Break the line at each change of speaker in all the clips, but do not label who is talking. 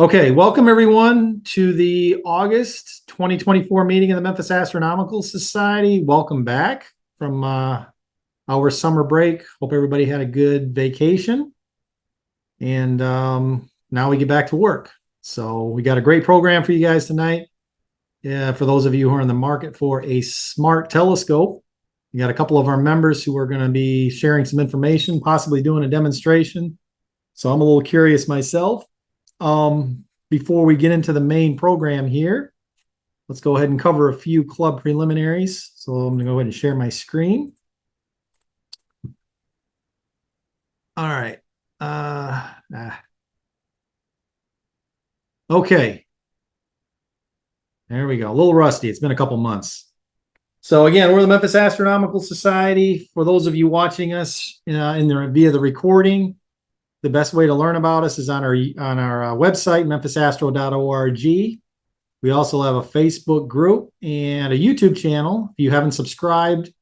Okay, welcome everyone to the August 2024 meeting of the Memphis Astronomical Society. Welcome back from our summer break. Hope everybody had a good vacation. And now we get back to work. So we got a great program for you guys tonight. For those of you who are in the market for a smart telescope, we got a couple of our members who are going to be sharing some information, possibly doing a demonstration. So I'm a little curious myself. Before we get into the main program here, let's go ahead and cover a few club preliminaries. So I'm going to go ahead and share my screen. All right. Okay. There we go. A little rusty. It's been a couple months. So again, we're the Memphis Astronomical Society. For those of you watching us via the recording, the best way to learn about us is on our website, memphisastro.org. We also have a Facebook group and a YouTube channel. If you haven't subscribed,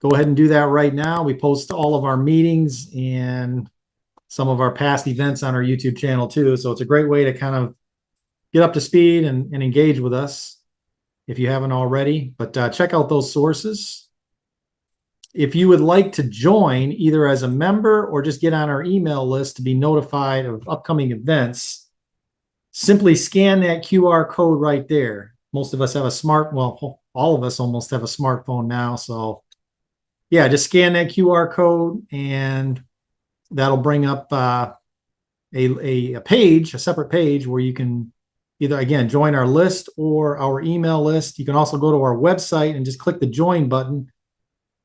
go ahead and do that right now. We post all of our meetings and some of our past events on our YouTube channel too. So it's a great way to kind of get up to speed and engage with us if you haven't already. But check out those sources. If you would like to join either as a member or just get on our email list to be notified of upcoming events, simply scan that QR code right there. Most of us have all of us almost have a smartphone now. So yeah, just scan that QR code and that'll bring up a separate page where you can either, again, join our list or our email list. You can also go to our website and just click the join button.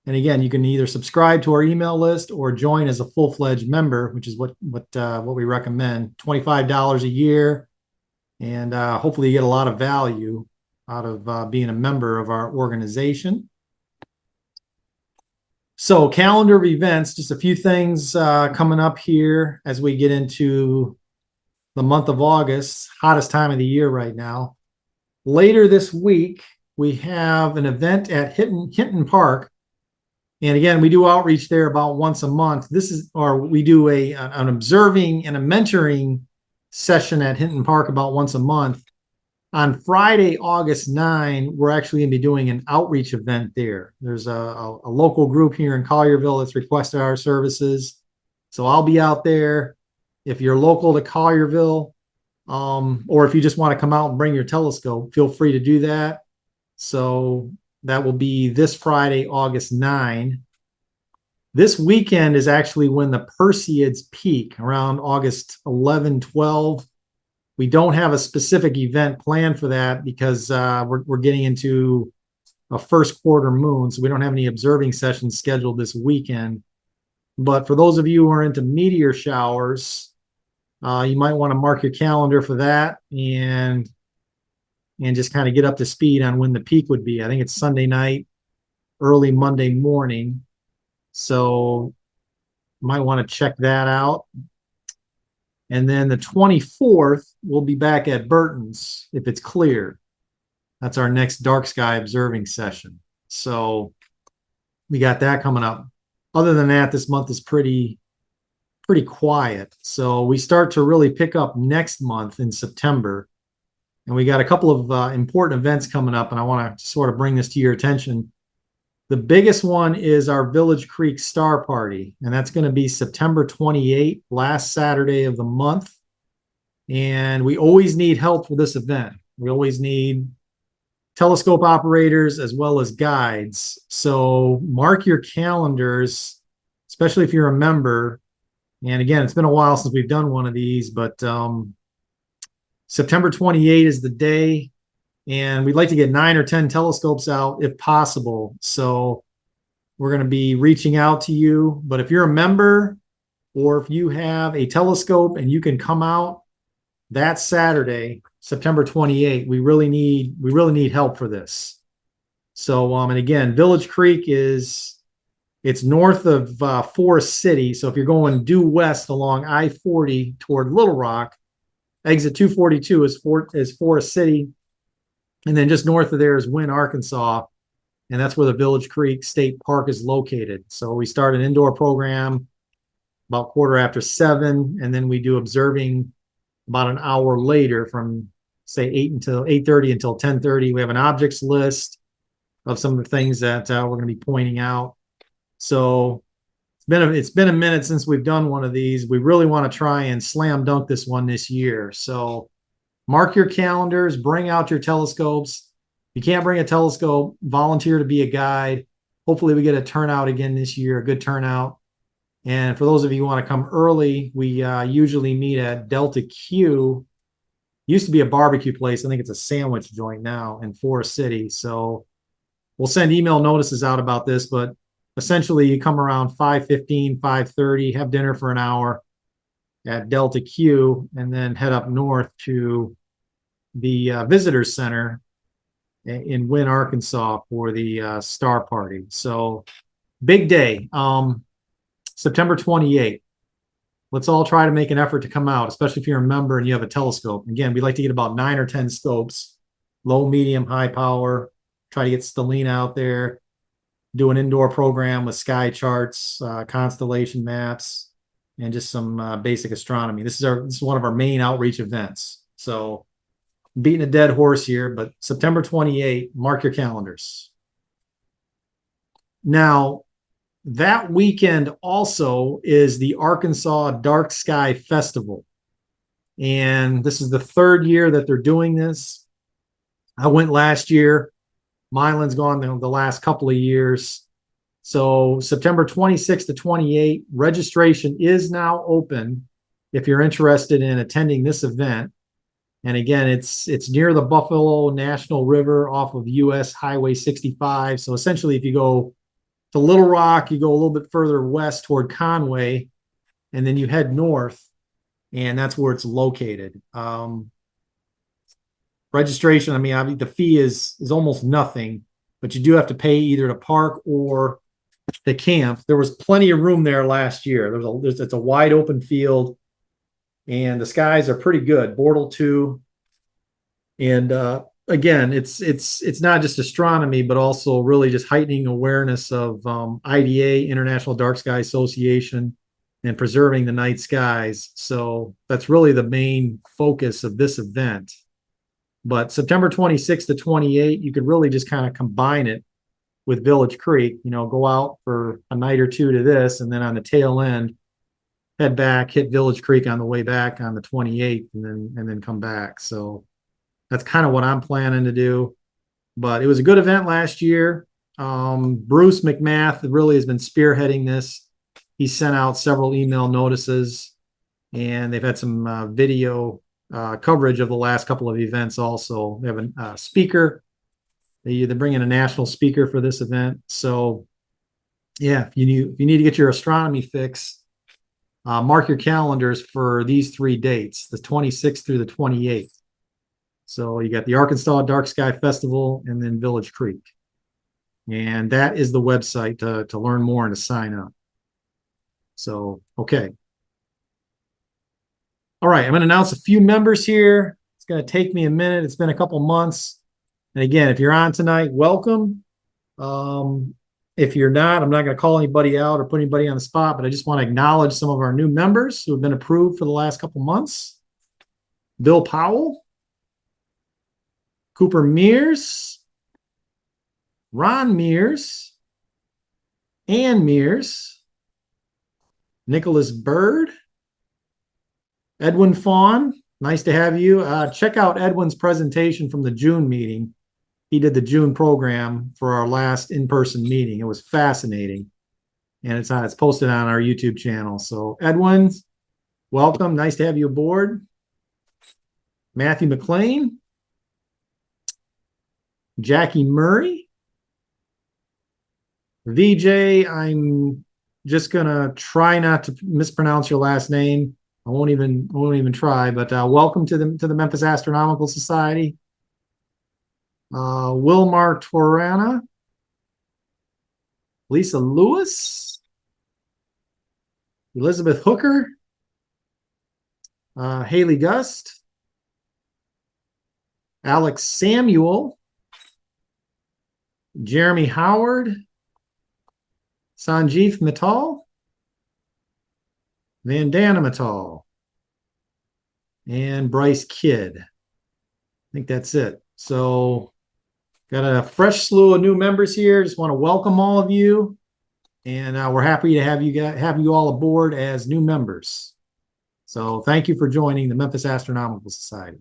And again, you can either subscribe to our email list or join as a full-fledged member, which is what we recommend. $25 a year, and hopefully you get a lot of value out of being a member of our organization. So calendar of events, just a few things coming up here as we get into the month of August, hottest time of the year right now. Later this week, we have an event at Hinton Park. And again, we do outreach there about once a month. We do an observing and a mentoring session at Hinton Park about once a month. On Friday, August 9, we're actually going to be doing an outreach event there. There's a local group here in Collierville that's requested our services. So I'll be out there. If you're local to Collierville, or if you just want to come out and bring your telescope, feel free to do that. So that will be this Friday, August 9. This weekend is actually when the Perseids peak, around August 11, 12. We don't have a specific event planned for that because we're getting into a first quarter moon, so we don't have any observing sessions scheduled this weekend. But for those of you who are into meteor showers, you might want to mark your calendar for that and just kind of get up to speed on when the peak would be. I think it's Sunday night, early Monday morning. So you might want to check that out. And then the 24th, we'll be back at Burton's if it's clear. That's our next dark sky observing session. So we got that coming up. Other than that, this month is pretty quiet. So we start to really pick up next month in September. And we got a couple of important events coming up, and I want to sort of bring this to your attention. The biggest one is our Village Creek Star Party, and that's going to be September 28th, last Saturday of the month. And we always need help for this event. We always need telescope operators as well as guides. So mark your calendars, especially if you're a member. And again, it's been a while since we've done one of these, but September 28 is the day, and we'd like to get 9 or 10 telescopes out if possible. So we're going to be reaching out to you. But if you're a member or if you have a telescope and you can come out that Saturday, September 28, we really need help for this. So and again, Village Creek it's north of Forest City. So if you're going due west along I-40 toward Little Rock, exit 242 is Forest City. And then just north of there is Wynne, Arkansas. And that's where the Village Creek State Park is located. So we start an indoor program about 7:15, and then we do observing about an hour later from say 8:30 until 10:30. We have an objects list of some of the things that we're going to be pointing out. So it's been a minute since we've done one of these. We really want to try and slam dunk this one this year. So mark your calendars, bring out your telescopes. If you can't bring a telescope, volunteer to be a guide. Hopefully we get a turnout again this year, a good turnout. And for those of you who want to come early, we usually meet at Delta Q. Used to be a barbecue place. I think it's a sandwich joint now in Forest City. So we'll send email notices out about this, but essentially you come around 5:15, 5:30, have dinner for an hour at Delta Q, and then head up north to the Visitors Center in Wynne, Arkansas for the Star Party. So big day, September 28th. Let's all try to make an effort to come out, especially if you're a member and you have a telescope. Again, we'd like to get about 9 or 10 scopes, low, medium, high power. Try to get Stellina out there, do an indoor program with sky charts, constellation maps, and just some basic astronomy. This is one of our main outreach events. So beating a dead horse here, but September 28th, mark your calendars. Now, that weekend also is the Arkansas Dark Sky Festival. And this is the 3rd year that they're doing this. I went last year. Milan's gone the last couple of years. So September 26th to 28th, registration is now open if you're interested in attending this event. And again, it's near the Buffalo National River off of US Highway 65. So essentially, if you go to Little Rock, you go a little bit further west toward Conway, and then you head north, and that's where it's located. Registration, I mean, the fee is almost nothing, but you do have to pay either to park or the camp. There was plenty of room there last year. It's a wide open field, and the skies are pretty good. Bortle 2, and again, it's not just astronomy, but also really just heightening awareness of IDA, International Dark Sky Association, and preserving the night skies. So that's really the main focus of this event. But September 26th to 28th, you could really just kind of combine it with Village Creek, go out for a night or two to this, and then on the tail end, head back, hit Village Creek on the way back on the 28th, and then come back. So that's kind of what I'm planning to do. But it was a good event last year. Bruce McMath really has been spearheading this. He sent out several email notices, and they've had some video coverage of the last couple of events also. They have a speaker. They bring in a national speaker for this event. So yeah, if you need to get your astronomy fix, mark your calendars for these 3 dates, the 26th through the 28th. So you got the Arkansas Dark Sky Festival and then Village Creek. And that is the website to learn more and to sign up. So, okay. All right, I'm going to announce a few members here. It's going to take me a minute. It's been a couple months. And again, if you're on tonight, welcome. If you're not, I'm not going to call anybody out or put anybody on the spot, but I just want to acknowledge some of our new members who have been approved for the last couple months. Bill Powell, Cooper Mears, Ron Mears, Ann Mears, Nicholas Bird, Edwin Fawn, nice to have you. Check out Edwin's presentation from the June meeting. He did the June program for our last in-person meeting. It was fascinating. And it's posted on our YouTube channel. So Edwin, welcome. Nice to have you aboard. Matthew McLean, Jackie Murray, VJ, I'm just gonna try not to mispronounce your last name. I won't even try, but welcome to the Memphis Astronomical Society. Wilmar Torana, Lisa Lewis, Elizabeth Hooker, Haley Gust, Alex Samuel, Jeremy Howard, Sanjeev Mittal, Vandana Mittal, and Bryce Kidd. I think that's it. So got a fresh slew of new members here. Just want to welcome all of you, and we're happy to have you all aboard as new members. So thank you for joining the Memphis Astronomical Society.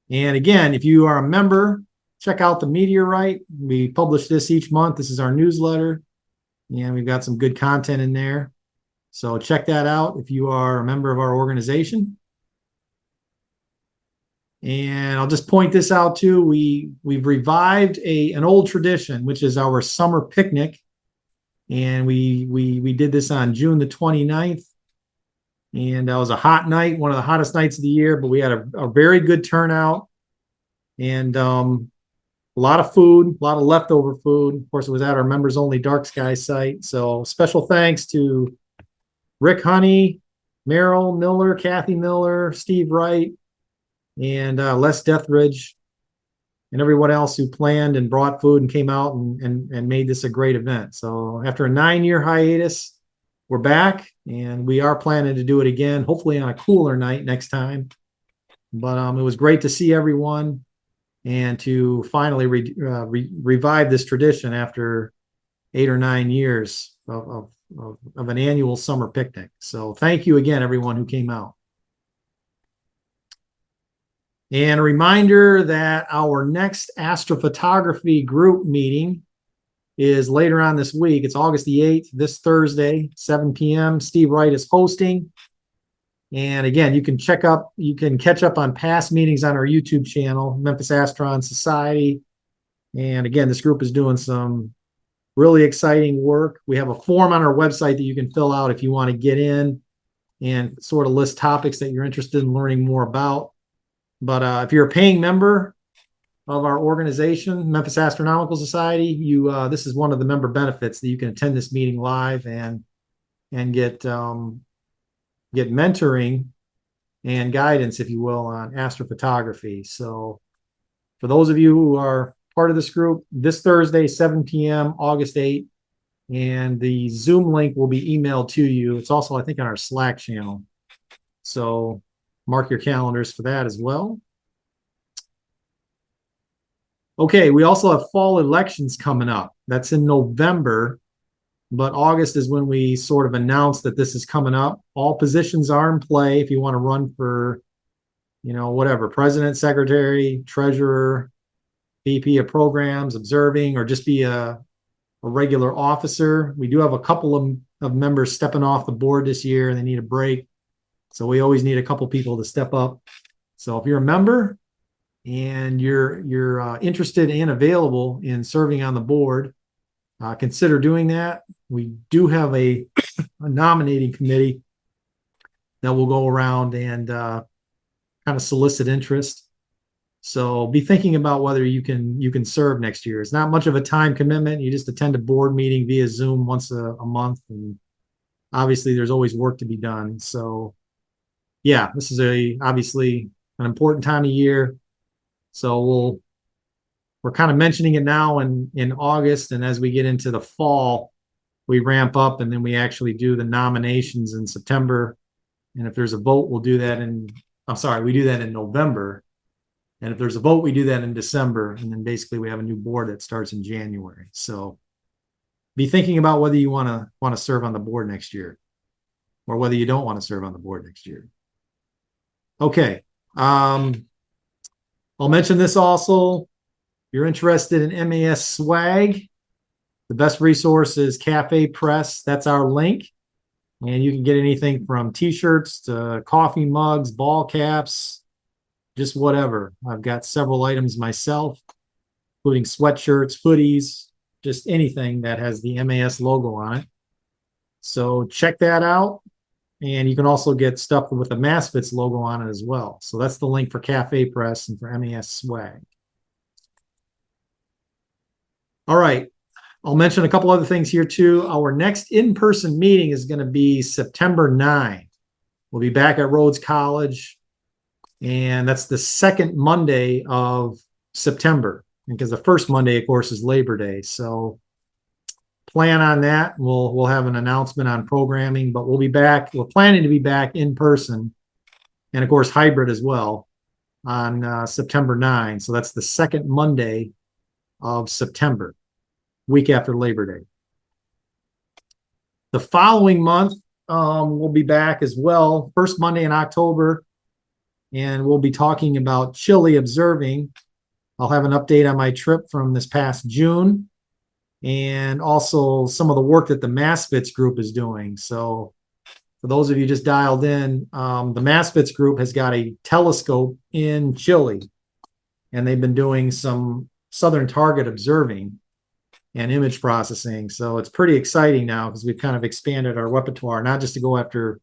And again, if you are a member, check out the Meteorite. We publish this each month. This is our newsletter, and we've got some good content in there. So check that out if you are a member of our organization. And I'll just point this out too. We've revived an old tradition, which is our summer picnic. And we did this on June the 29th. And that was a hot night, one of the hottest nights of the year, but we had a very good turnout and a lot of food, a lot of leftover food. Of course, it was at our members only dark sky site. So special thanks to Rick Honey, Merrill Miller, Kathy Miller, Steve Wright, and Les Deathridge, and everyone else who planned and brought food and came out and made this a great event. So after a 9-year hiatus, we're back, and we are planning to do it again, hopefully on a cooler night next time. But it was great to see everyone and to finally revive this tradition after 8 or 9 years of an annual summer picnic. So thank you again, everyone who came out. And a reminder that our next astrophotography group meeting is later on this week. It's August the 8th, this Thursday, 7 p.m. Steve Wright is hosting. And again, you can catch up on past meetings on our YouTube channel, Memphis Astronomical Society. And again, this group is doing some really exciting work. We have a form on our website that you can fill out if you want to get in and sort of list topics that you're interested in learning more about. But if you're a paying member of our organization, Memphis Astronomical Society, this is one of the member benefits that you can attend this meeting live and get mentoring and guidance, if you will, on astrophotography. So for those of you who are part of this group, this Thursday, 7 p.m., August 8th, and the Zoom link will be emailed to you. It's also, I think, on our Slack channel. So mark your calendars for that as well. Okay, we also have fall elections coming up. That's in November, but August is when we sort of announce that this is coming up. All positions are in play if you want to run for, whatever, president, secretary, treasurer, VP of programs, observing, or just be a regular officer. We do have a couple of members stepping off the board this year and they need a break. So we always need a couple people to step up. So if you're a member and you're interested and available in serving on the board, consider doing that. We do have a nominating committee that will go around and kind of solicit interest. So be thinking about whether you can serve next year. It's not much of a time commitment. You just attend a board meeting via Zoom once a month, and obviously there's always work to be done. So yeah, this is obviously an important time of year. So we're kind of mentioning it now in August, and as we get into the fall, we ramp up, and then we actually do the nominations in September. And if there's a vote, we do that in November. And if there's a vote, we do that in December. And then basically we have a new board that starts in January. So be thinking about whether you want to serve on the board next year or whether you don't want to serve on the board next year. Okay. I'll mention this also. If you're interested in MAS swag, the best resource is Cafe Press. That's our link. And you can get anything from t-shirts to coffee mugs, ball caps, just whatever. I've got several items myself, including sweatshirts, hoodies, just anything that has the MAS logo on it. So check that out. And you can also get stuff with the MASFITS logo on it as well. So that's the link for Cafe Press and for MAS swag. All right. I'll mention a couple other things here too. Our next in-person meeting is going to be September 9. We'll be back at Rhodes College. And that's the second Monday of September, because the first Monday, of course, is Labor Day. So plan on that. We'll have an announcement on programming, but we'll be back. We're planning to be back in person, and of course hybrid as well, on September 9. So that's the second Monday of September, week after Labor Day. The following month, we'll be back as well, first Monday in October, and we'll be talking about Chile observing. I'll have an update on my trip from this past June, and also some of the work that the MASFITS group is doing. So for those of you just dialed in, the MASFITS group has got a telescope in Chile, and they've been doing some southern target observing and image processing. So it's pretty exciting now because we've kind of expanded our repertoire, not just to go after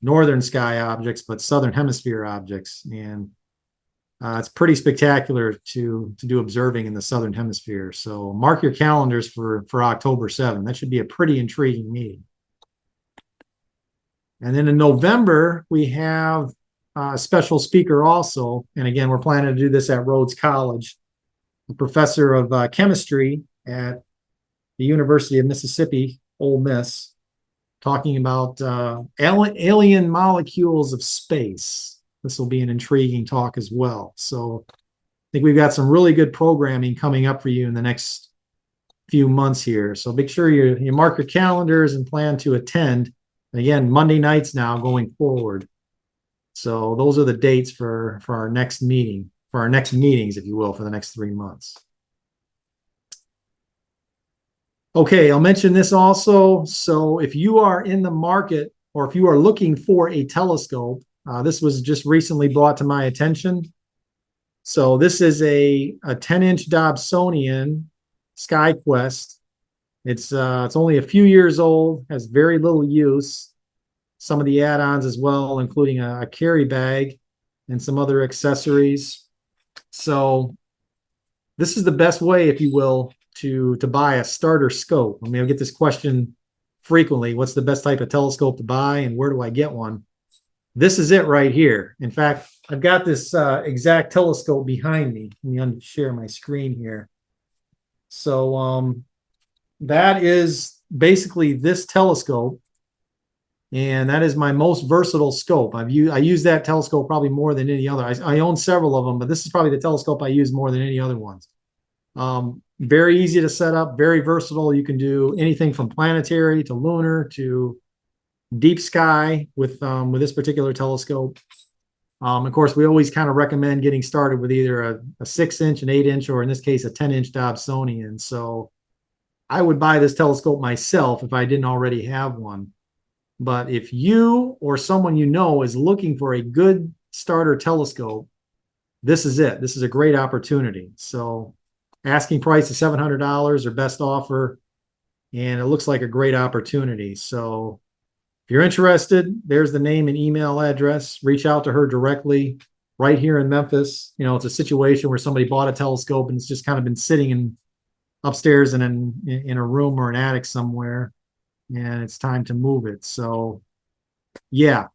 northern sky objects, but southern hemisphere objects. And it's pretty spectacular to do observing in the southern hemisphere. So mark your calendars for October 7th. That should be a pretty intriguing meeting. And then in November, we have a special speaker also. And again, we're planning to do this at Rhodes College, a professor of chemistry at the University of Mississippi, Ole Miss, talking about alien molecules of space. This will be an intriguing talk as well. So I think we've got some really good programming coming up for you in the next few months here. So make sure you mark your calendars and plan to attend. And again, Monday nights now going forward. So those are the dates for our next meeting, for our next meetings, if you will, for the next 3 months. Okay, I'll mention this also. So if you are in the market, or if you are looking for a telescope, this was just recently brought to my attention. So this is a 10-inch Dobsonian SkyQuest. It's only a few years old, has very little use. Some of the add-ons as well, including a carry bag and some other accessories. So this is the best way, if you will, to buy a starter scope. I mean, I get this question frequently: what's the best type of telescope to buy, and where do I get one? This is it right here. In fact, I've got this exact telescope behind me. Let me share my screen here. So that is basically this telescope, and that is my most versatile scope. I use that telescope probably more than any other. I own several of them, but this is probably the telescope I use more than any other ones. Very easy to set up, very versatile. You can do anything from planetary to lunar to deep sky with this particular telescope. Of course, we always kind of recommend getting started with either a 6-inch, an 8-inch, or in this case, a 10-inch Dobsonian. So I would buy this telescope myself if I didn't already have one. But if you or someone you know is looking for a good starter telescope, this is it. This is a great opportunity. So asking price is $700 or best offer, and it looks like a great opportunity. So if you're interested, there's the name and email address. Reach out to her directly right here in Memphis. You know, it's a situation where somebody bought a telescope and it's just kind of been sitting upstairs and in a room or an attic somewhere, and it's time to move it. So yeah,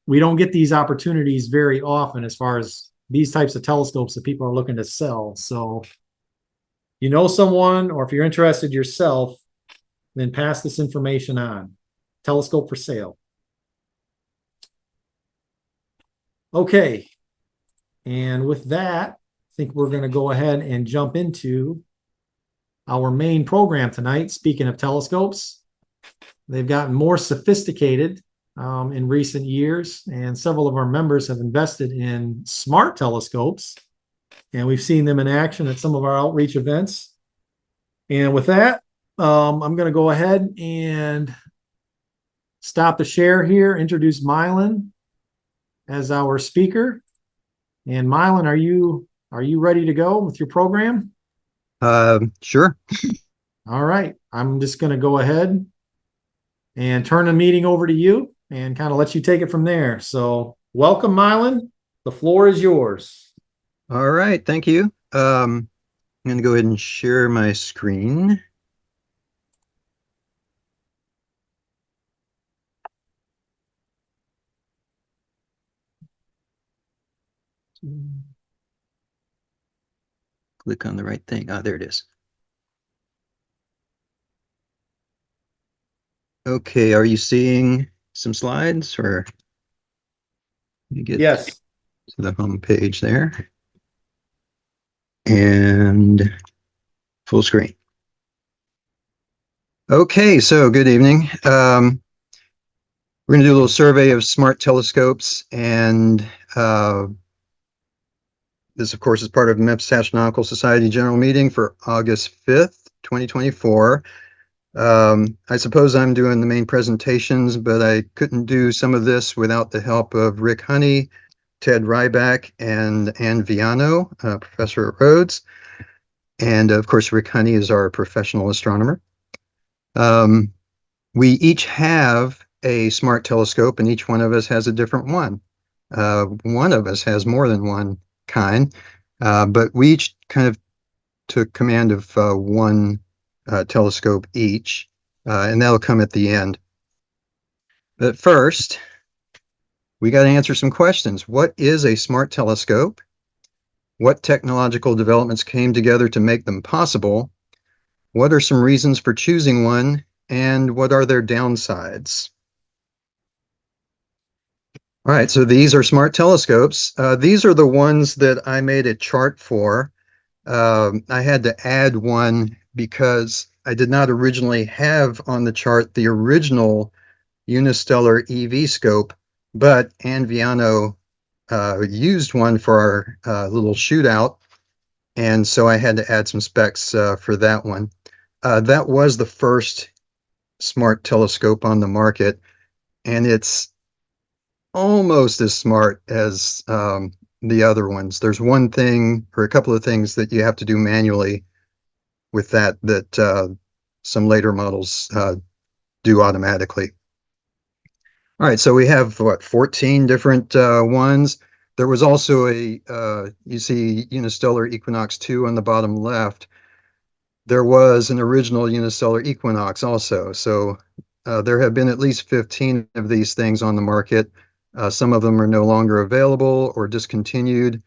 we don't get these opportunities very often as far as these types of telescopes that people are looking to sell. So you know someone, or if you're interested yourself, then pass this information on. Telescope for sale. Okay, and with that, I think we're going to go ahead and jump into our main program tonight. Speaking of telescopes, they've gotten more sophisticated in recent years, and several of our members have invested in smart telescopes, and we've seen them in action at some of our outreach events. And with that, I'm going to go ahead and stop the share here, introduce Milan as our speaker. And Milan, are you ready to go with your program?
Sure.
All right. I'm just going to go ahead and turn the meeting over to you and kind of let you take it from there. So welcome, Milan. The floor is yours.
All right. Thank you. I'm going to go ahead and share my screen. Click on the right thing. Ah, there it is. Okay, are you seeing some slides or you get
Yes.
to the home page there and full screen? Okay, so good evening. We're going to do a little survey of smart telescopes, and this, of course, is part of Memphis Astronomical Society General Meeting for August 5th, 2024. I suppose I'm doing the main presentations, but I couldn't do some of this without the help of Rick Honey, Ted Ryback, and Ann Viano, professor at Rhodes. And of course, Rick Honey is our professional astronomer. We each have a smart telescope, and each one of us has a different one. One of us has more than one kind, but we each kind of took command of one telescope each, and that'll come at the end. But first, we got to answer some questions. What is a smart telescope? What technological developments came together to make them possible? What are some reasons for choosing one? And what are their downsides? All right, so these are smart telescopes. These are the ones that I made a chart for. I had to add one because I did not originally have on the chart the original unistellar EV scope, but Ann Viano used one for our little shootout, and so I had to add some specs for that one. That was the first smart telescope on the market, and it's almost as smart as the other ones. There's one thing or a couple of things that you have to do manually with that some later models do automatically. All right, so we have what, 14 different ones. There was also you see Unistellar Equinox 2 on the bottom left. There was an original Unistellar Equinox also. So there have been at least 15 of these things on the market. Some of them are no longer available or discontinued.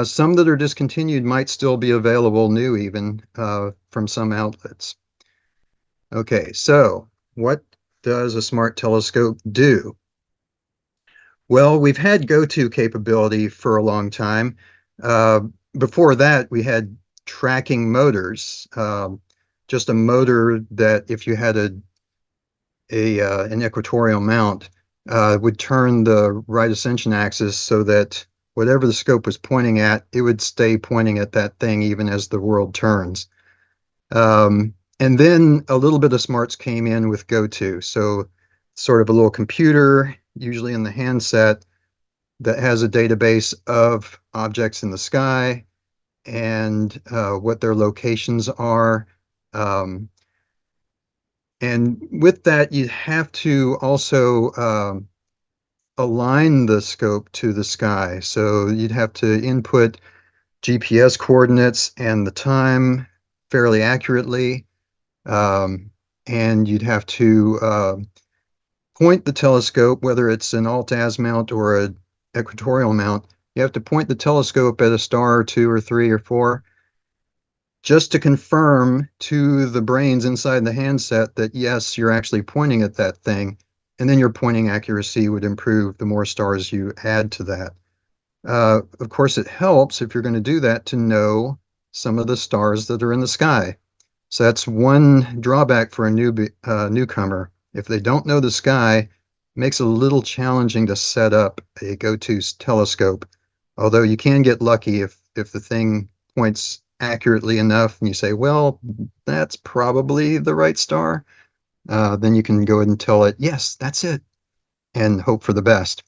Some that are discontinued might still be available new even from some outlets. Okay, so what does a smart telescope do? Well, we've had go-to capability for a long time. Uh, Before that, we had tracking motors, just a motor that if you had an equatorial mount, would turn the right ascension axis so that whatever the scope was pointing at, it would stay pointing at that thing even as the world turns. And then a little bit of smarts came in with go-to. So sort of a little computer, usually in the handset, that has a database of objects in the sky and what their locations are. Um, and with that, you have to also align the scope to the sky. So you'd have to input GPS coordinates and the time fairly accurately. Um, and you'd have to point the telescope, whether it's an alt-az mount or an equatorial mount, you have to point the telescope at a star or two or three or four just to confirm to the brains inside the handset that yes, you're actually pointing at that thing. And then your pointing accuracy would improve the more stars you add to that. Of course, it helps if you're going to do that to know some of the stars that are in the sky. So that's one drawback for a newcomer. If they don't know the sky, it makes it a little challenging to set up a go-to telescope. Although you can get lucky if the thing points accurately enough and you say, well, that's probably the right star, then you can go ahead and tell it, yes, that's it, and hope for the best.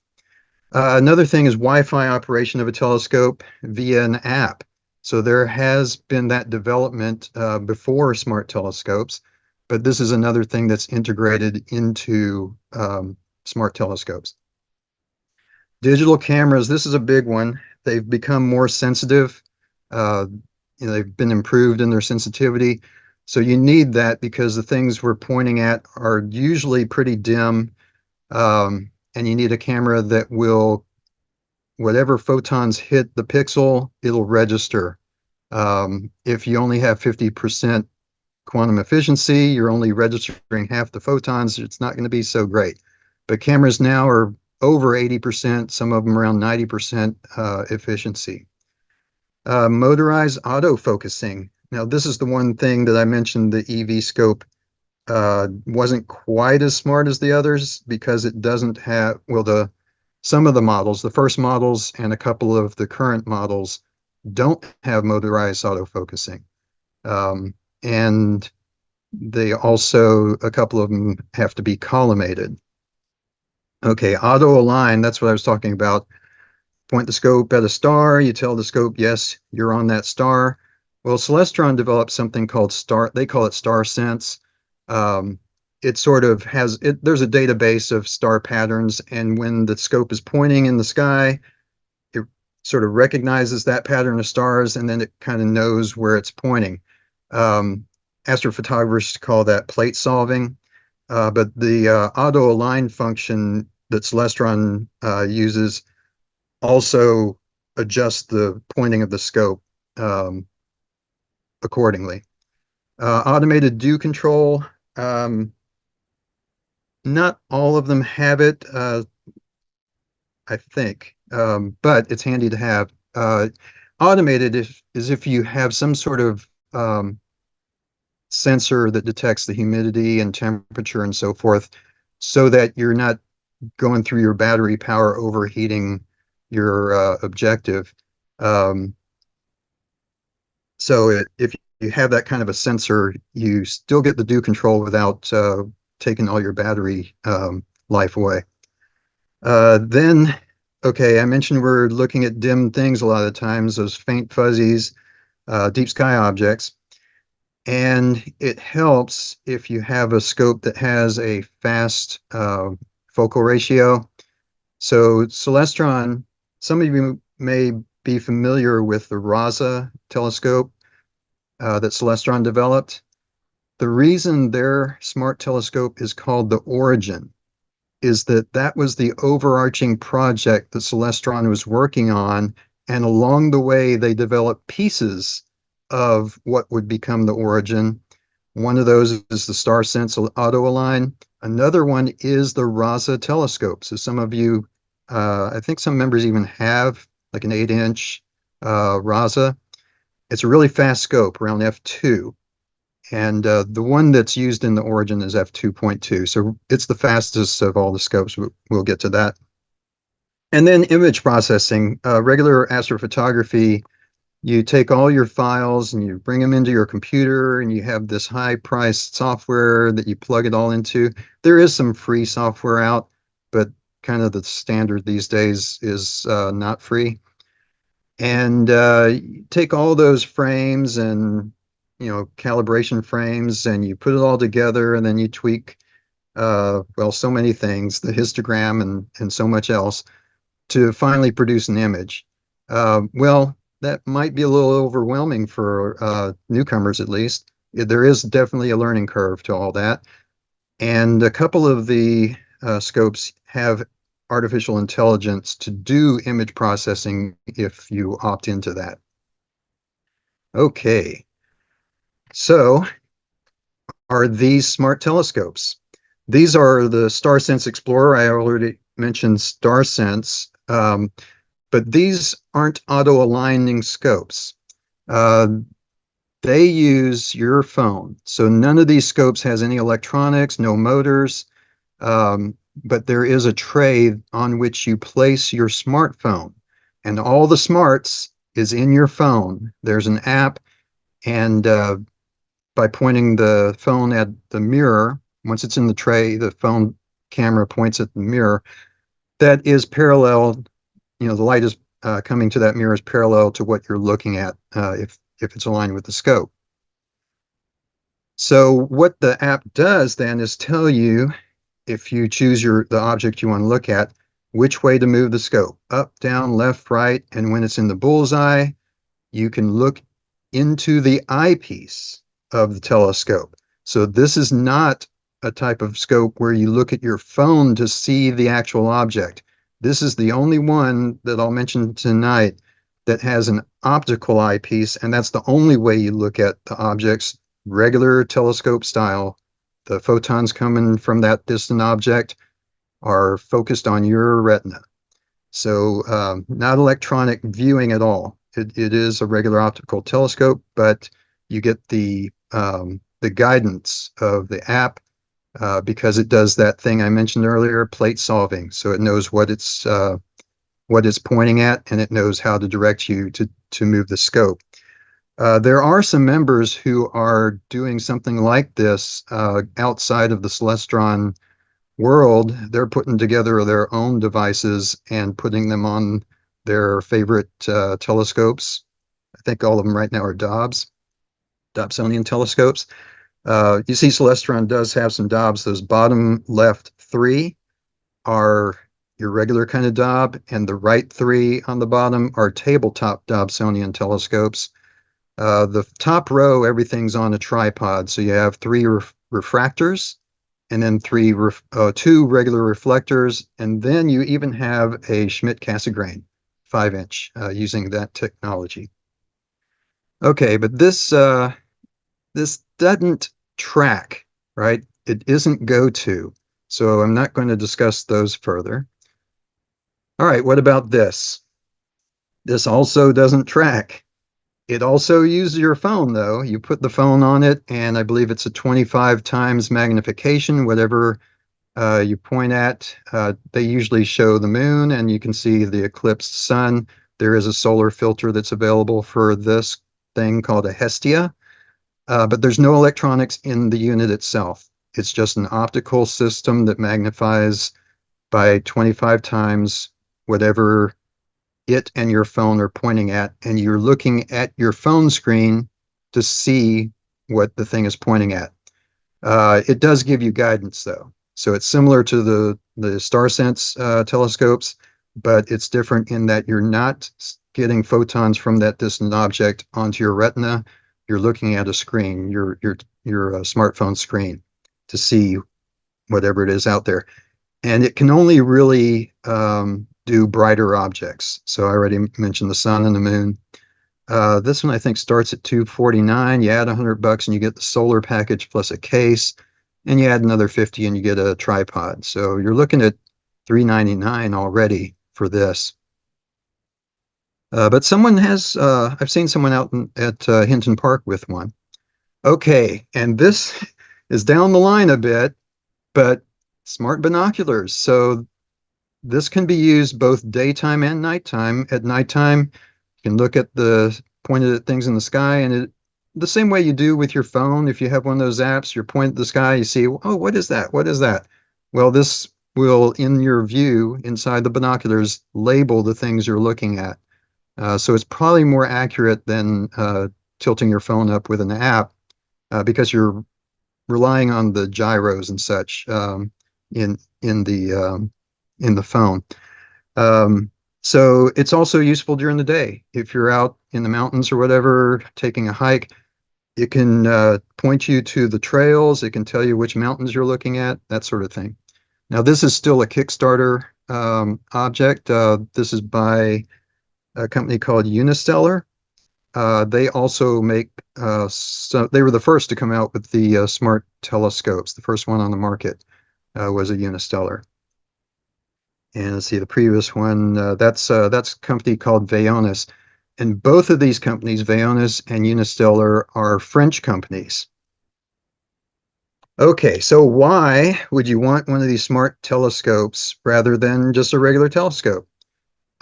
Another thing is Wi-Fi operation of a telescope via an app. So there has been that development before smart telescopes, but this is another thing that's integrated into smart telescopes. Digital cameras, this is a big one. They've become more sensitive. Uh, they've been improved in their sensitivity. So you need that because the things we're pointing at are usually pretty dim, and you need a camera that will, whatever photons hit the pixel, it'll register. If you only have 50% quantum efficiency, you're only registering half the photons, it's not going to be so great. But cameras now are over 80%, some of them around 90% efficiency. Motorized autofocusing. Now, this is the one thing that I mentioned the EV scope wasn't quite as smart as the others because it doesn't have, well, some of the models, the first models and a couple of the current models don't have motorized autofocusing. And they also, a couple of them have to be collimated. Okay, auto align, that's what I was talking about. Point the scope at a star, you tell the scope, yes, you're on that star. Well, Celestron developed something called they call it Star Sense. It sort of has, there's a database of star patterns, and when the scope is pointing in the sky, it sort of recognizes that pattern of stars, and then it kind of knows where it's pointing. Astrophotographers call that plate solving, but the auto align function that Celestron uses also adjusts the pointing of the scope accordingly. Automated dew control, not all of them have it, I think, but it's handy to have. Automated is if you have some sort of sensor that detects the humidity and temperature and so forth, so that you're not going through your battery power overheating your objective. So if you have that kind of a sensor, you still get the dew control without taking all your battery life away. Then, okay, I mentioned we're looking at dim things a lot of the times, those faint fuzzies, deep sky objects. And it helps if you have a scope that has a fast focal ratio. So Celestron, some of you may be familiar with the Raza telescope that Celestron developed. The reason their smart telescope is called the Origin is that that was the overarching project that Celestron was working on, and along the way they developed pieces of what would become the Origin. One of those is the Star Sense Auto Align. Another one is the Raza telescope. So some of you, I think some members even have like an 8-inch Raza. It's a really fast scope, around f2. And the one that's used in the Origin is f2.2. So it's the fastest of all the scopes. We'll get to that. And then image processing. Regular astrophotography, you take all your files and you bring them into your computer, and you have this high-priced software that you plug it all into. There is some free software out, but kind of the standard these days is not free. And you take all those frames and calibration frames, and you put it all together, and then you tweak well, so many things, the histogram and so much else, to finally produce an image. Well, that might be a little overwhelming for newcomers, at least. There is definitely a learning curve to all that. And a couple of the scopes have artificial intelligence to do image processing if you opt into that. Okay, so are these smart telescopes? These are the StarSense Explorer. I already mentioned StarSense, but these aren't auto-aligning scopes. They use your phone. So none of these scopes has any electronics, no motors, but there is a tray on which you place your smartphone, and all the smarts is in your phone. There's an app, and by pointing the phone at the mirror, once it's in the tray, the phone camera points at the mirror. That is parallel, the light is coming to that mirror is parallel to what you're looking at if it's aligned with the scope. So what the app does then is tell you, if you choose the object you want to look at, which way to move the scope, up, down, left, right, and when it's in the bullseye, you can look into the eyepiece of the telescope. So this is not a type of scope where you look at your phone to see the actual object. This is the only one that I'll mention tonight that has an optical eyepiece, and that's the only way you look at the objects regular telescope style. The photons coming from that distant object are focused on your retina. So not electronic viewing at all. It is a regular optical telescope, but you get the guidance of the app because it does that thing I mentioned earlier, plate solving. So it knows what it's pointing at, and it knows how to direct you to move the scope. There are some members who are doing something like this outside of the Celestron world. They're putting together their own devices and putting them on their favorite telescopes. I think all of them right now are Dobsonian telescopes. You see Celestron does have some Dobs. Those bottom left three are your regular kind of Dob, and the right three on the bottom are tabletop Dobsonian telescopes. The top row, everything's on a tripod. So you have three refractors, and then two regular reflectors, and then you even have a Schmidt-Cassegrain 5-inch using that technology. Okay, but this doesn't track, right? It isn't go-to, so I'm not going to discuss those further. All right, what about this? This also doesn't track. It also uses your phone, though. You put the phone on it, and I believe it's a 25 times magnification, whatever you point at. They usually show the moon, and you can see the eclipsed sun. There is a solar filter that's available for this thing called a Hestia, but there's no electronics in the unit itself. It's just an optical system that magnifies by 25 times whatever it and your phone are pointing at, and you're looking at your phone screen to see what the thing is pointing at. It does give you guidance, though. So it's similar to the StarSense telescopes, but it's different in that you're not getting photons from that distant object onto your retina. You're looking at a screen, your smartphone screen, to see whatever it is out there. And it can only really do brighter objects. So I already mentioned the sun and the moon. This one I think starts at $249. You add $100 and you get the solar package plus a case, and you add another 50 and you get a tripod. So you're looking at $399 already for this. But someone has, I've seen someone out at Hinton Park with one. Okay, and this is down the line a bit, but smart binoculars. So this can be used both daytime and nighttime. At nighttime, you can look at pointed at things in the sky, and the same way you do with your phone. If you have one of those apps, you're pointing at the sky, you see, oh, what is that? What is that? Well, this will, in your view, inside the binoculars, label the things you're looking at. So it's probably more accurate than tilting your phone up with an app because you're relying on the gyros and such in the phone. So it's also useful during the day. If you're out in the mountains or whatever, taking a hike, it can point you to the trails. It can tell you which mountains you're looking at, that sort of thing. Now, this is still a Kickstarter object. This is by a company called Unistellar. They also make, so they were the first to come out with the smart telescopes. The first one on the market was a Unistellar. And let's see, the previous one, that's a company called Vaonis. And both of these companies, Vaonis and Unistellar, are French companies. Okay, so why would you want one of these smart telescopes rather than just a regular telescope?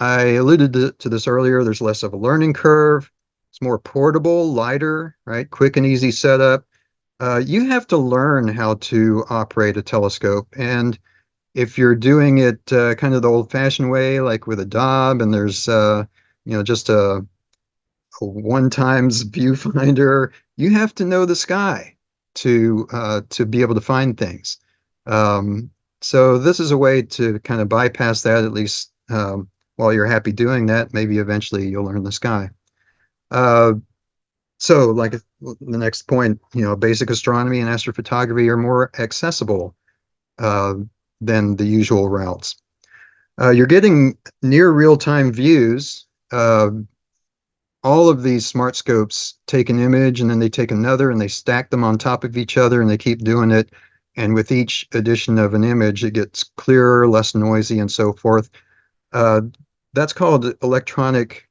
I alluded to this earlier. There's less of a learning curve. It's more portable, lighter, right? Quick and easy setup. You have to learn how to operate a telescope. And if you're doing it kind of the old-fashioned way, like with a Dob, and there's just a one times viewfinder, you have to know the sky to be able to find things. So this is a way to kind of bypass that, at least while you're happy doing that. Maybe eventually you'll learn the sky. So like the next point, basic astronomy and astrophotography are more accessible than the usual routes. You're getting near real-time views all of these smart scopes take an image and then they take another and they stack them on top of each other and they keep doing it. And with each addition of an image, it gets clearer, less noisy, and so forth. Uh, that's called electronically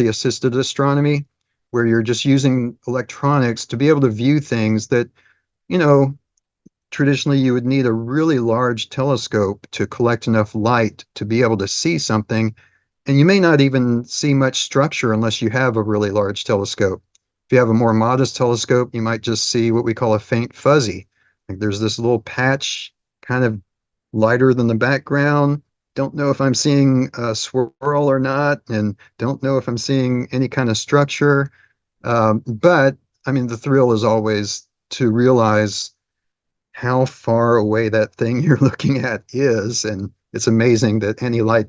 assisted astronomy, where you're just using electronics to be able to view things that, you know, traditionally you would need a really large telescope to collect enough light to be able to see something. And you may not even see much structure unless you have a really large telescope. If you have a more modest telescope, you might just see what we call a faint fuzzy. Like there's this little patch kind of lighter than the background. Don't know if I'm seeing a swirl or not, and don't know if I'm seeing any kind of structure. But I mean, the thrill is always to realize how far away that thing you're looking at is. And it's amazing that any light,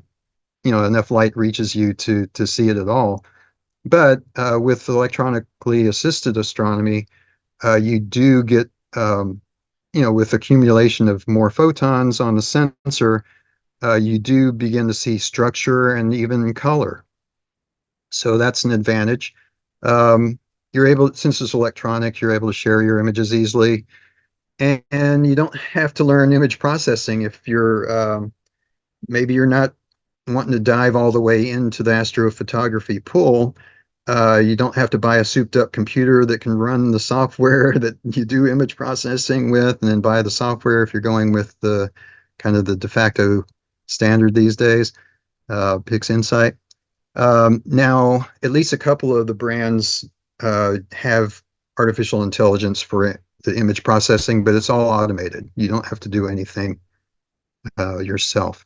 enough light reaches you to see it at all. But with electronically assisted astronomy, you do get, with accumulation of more photons on the sensor, you do begin to see structure and even color. So that's an advantage. Since it's electronic, you're able to share your images easily, and you don't have to learn image processing if maybe you're not wanting to dive all the way into the astrophotography pool. You don't have to buy a souped up computer that can run the software that you do image processing with, and then buy the software if you're going with the kind of the de facto standard these days, PixInsight. Now, at least a couple of the brands have artificial intelligence for the image processing, but it's all automated. You don't have to do anything yourself.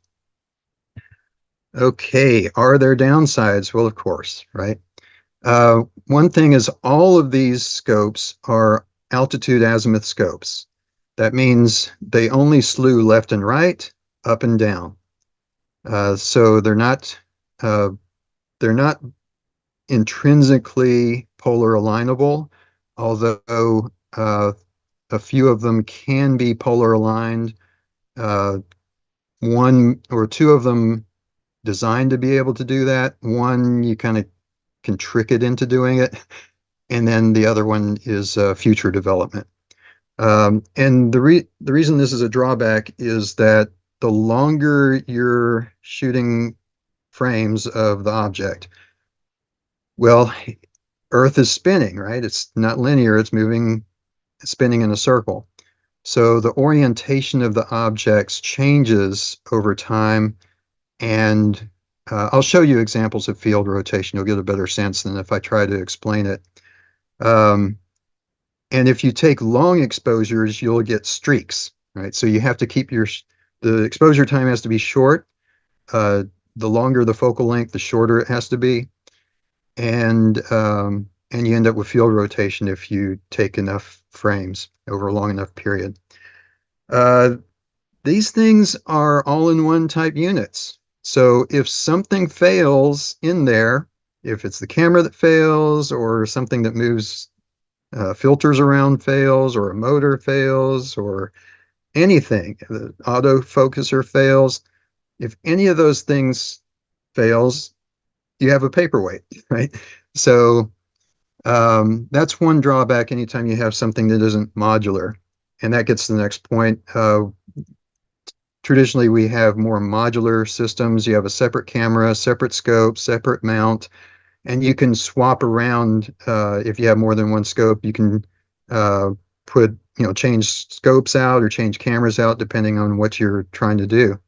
Okay, are there downsides? Well, of course, right? One thing is all of these scopes are altitude azimuth scopes. That means they only slew left and right, up and down. So they're not intrinsically polar alignable, although a few of them can be polar aligned. One or two of them designed to be able to do that. One, you kind of can trick it into doing it. And then the other one is future development. And the reason this is a drawback is that the longer you're shooting frames of the object, well, Earth is spinning, right? It's not linear, it's spinning in a circle. So the orientation of the objects changes over time. And I'll show you examples of field rotation. You'll get a better sense than if I try to explain it. Um, and if you take long exposures, you'll get streaks, right? So you have to keep the exposure time has to be short. The longer the focal length, the shorter it has to be. And you end up with field rotation if you take enough frames over a long enough period. These things are all-in-one type units. So if something fails in there, if it's the camera that fails or something that moves filters around fails, or a motor fails, or anything, the autofocuser fails, if any of those things fails, you have a paperweight, right? So that's one drawback anytime you have something that isn't modular. And that gets to the next point. Traditionally, we have more modular systems. You have a separate camera, separate scope, separate mount, and you can swap around. If you have more than one scope, you can change scopes out or change cameras out depending on what you're trying to do.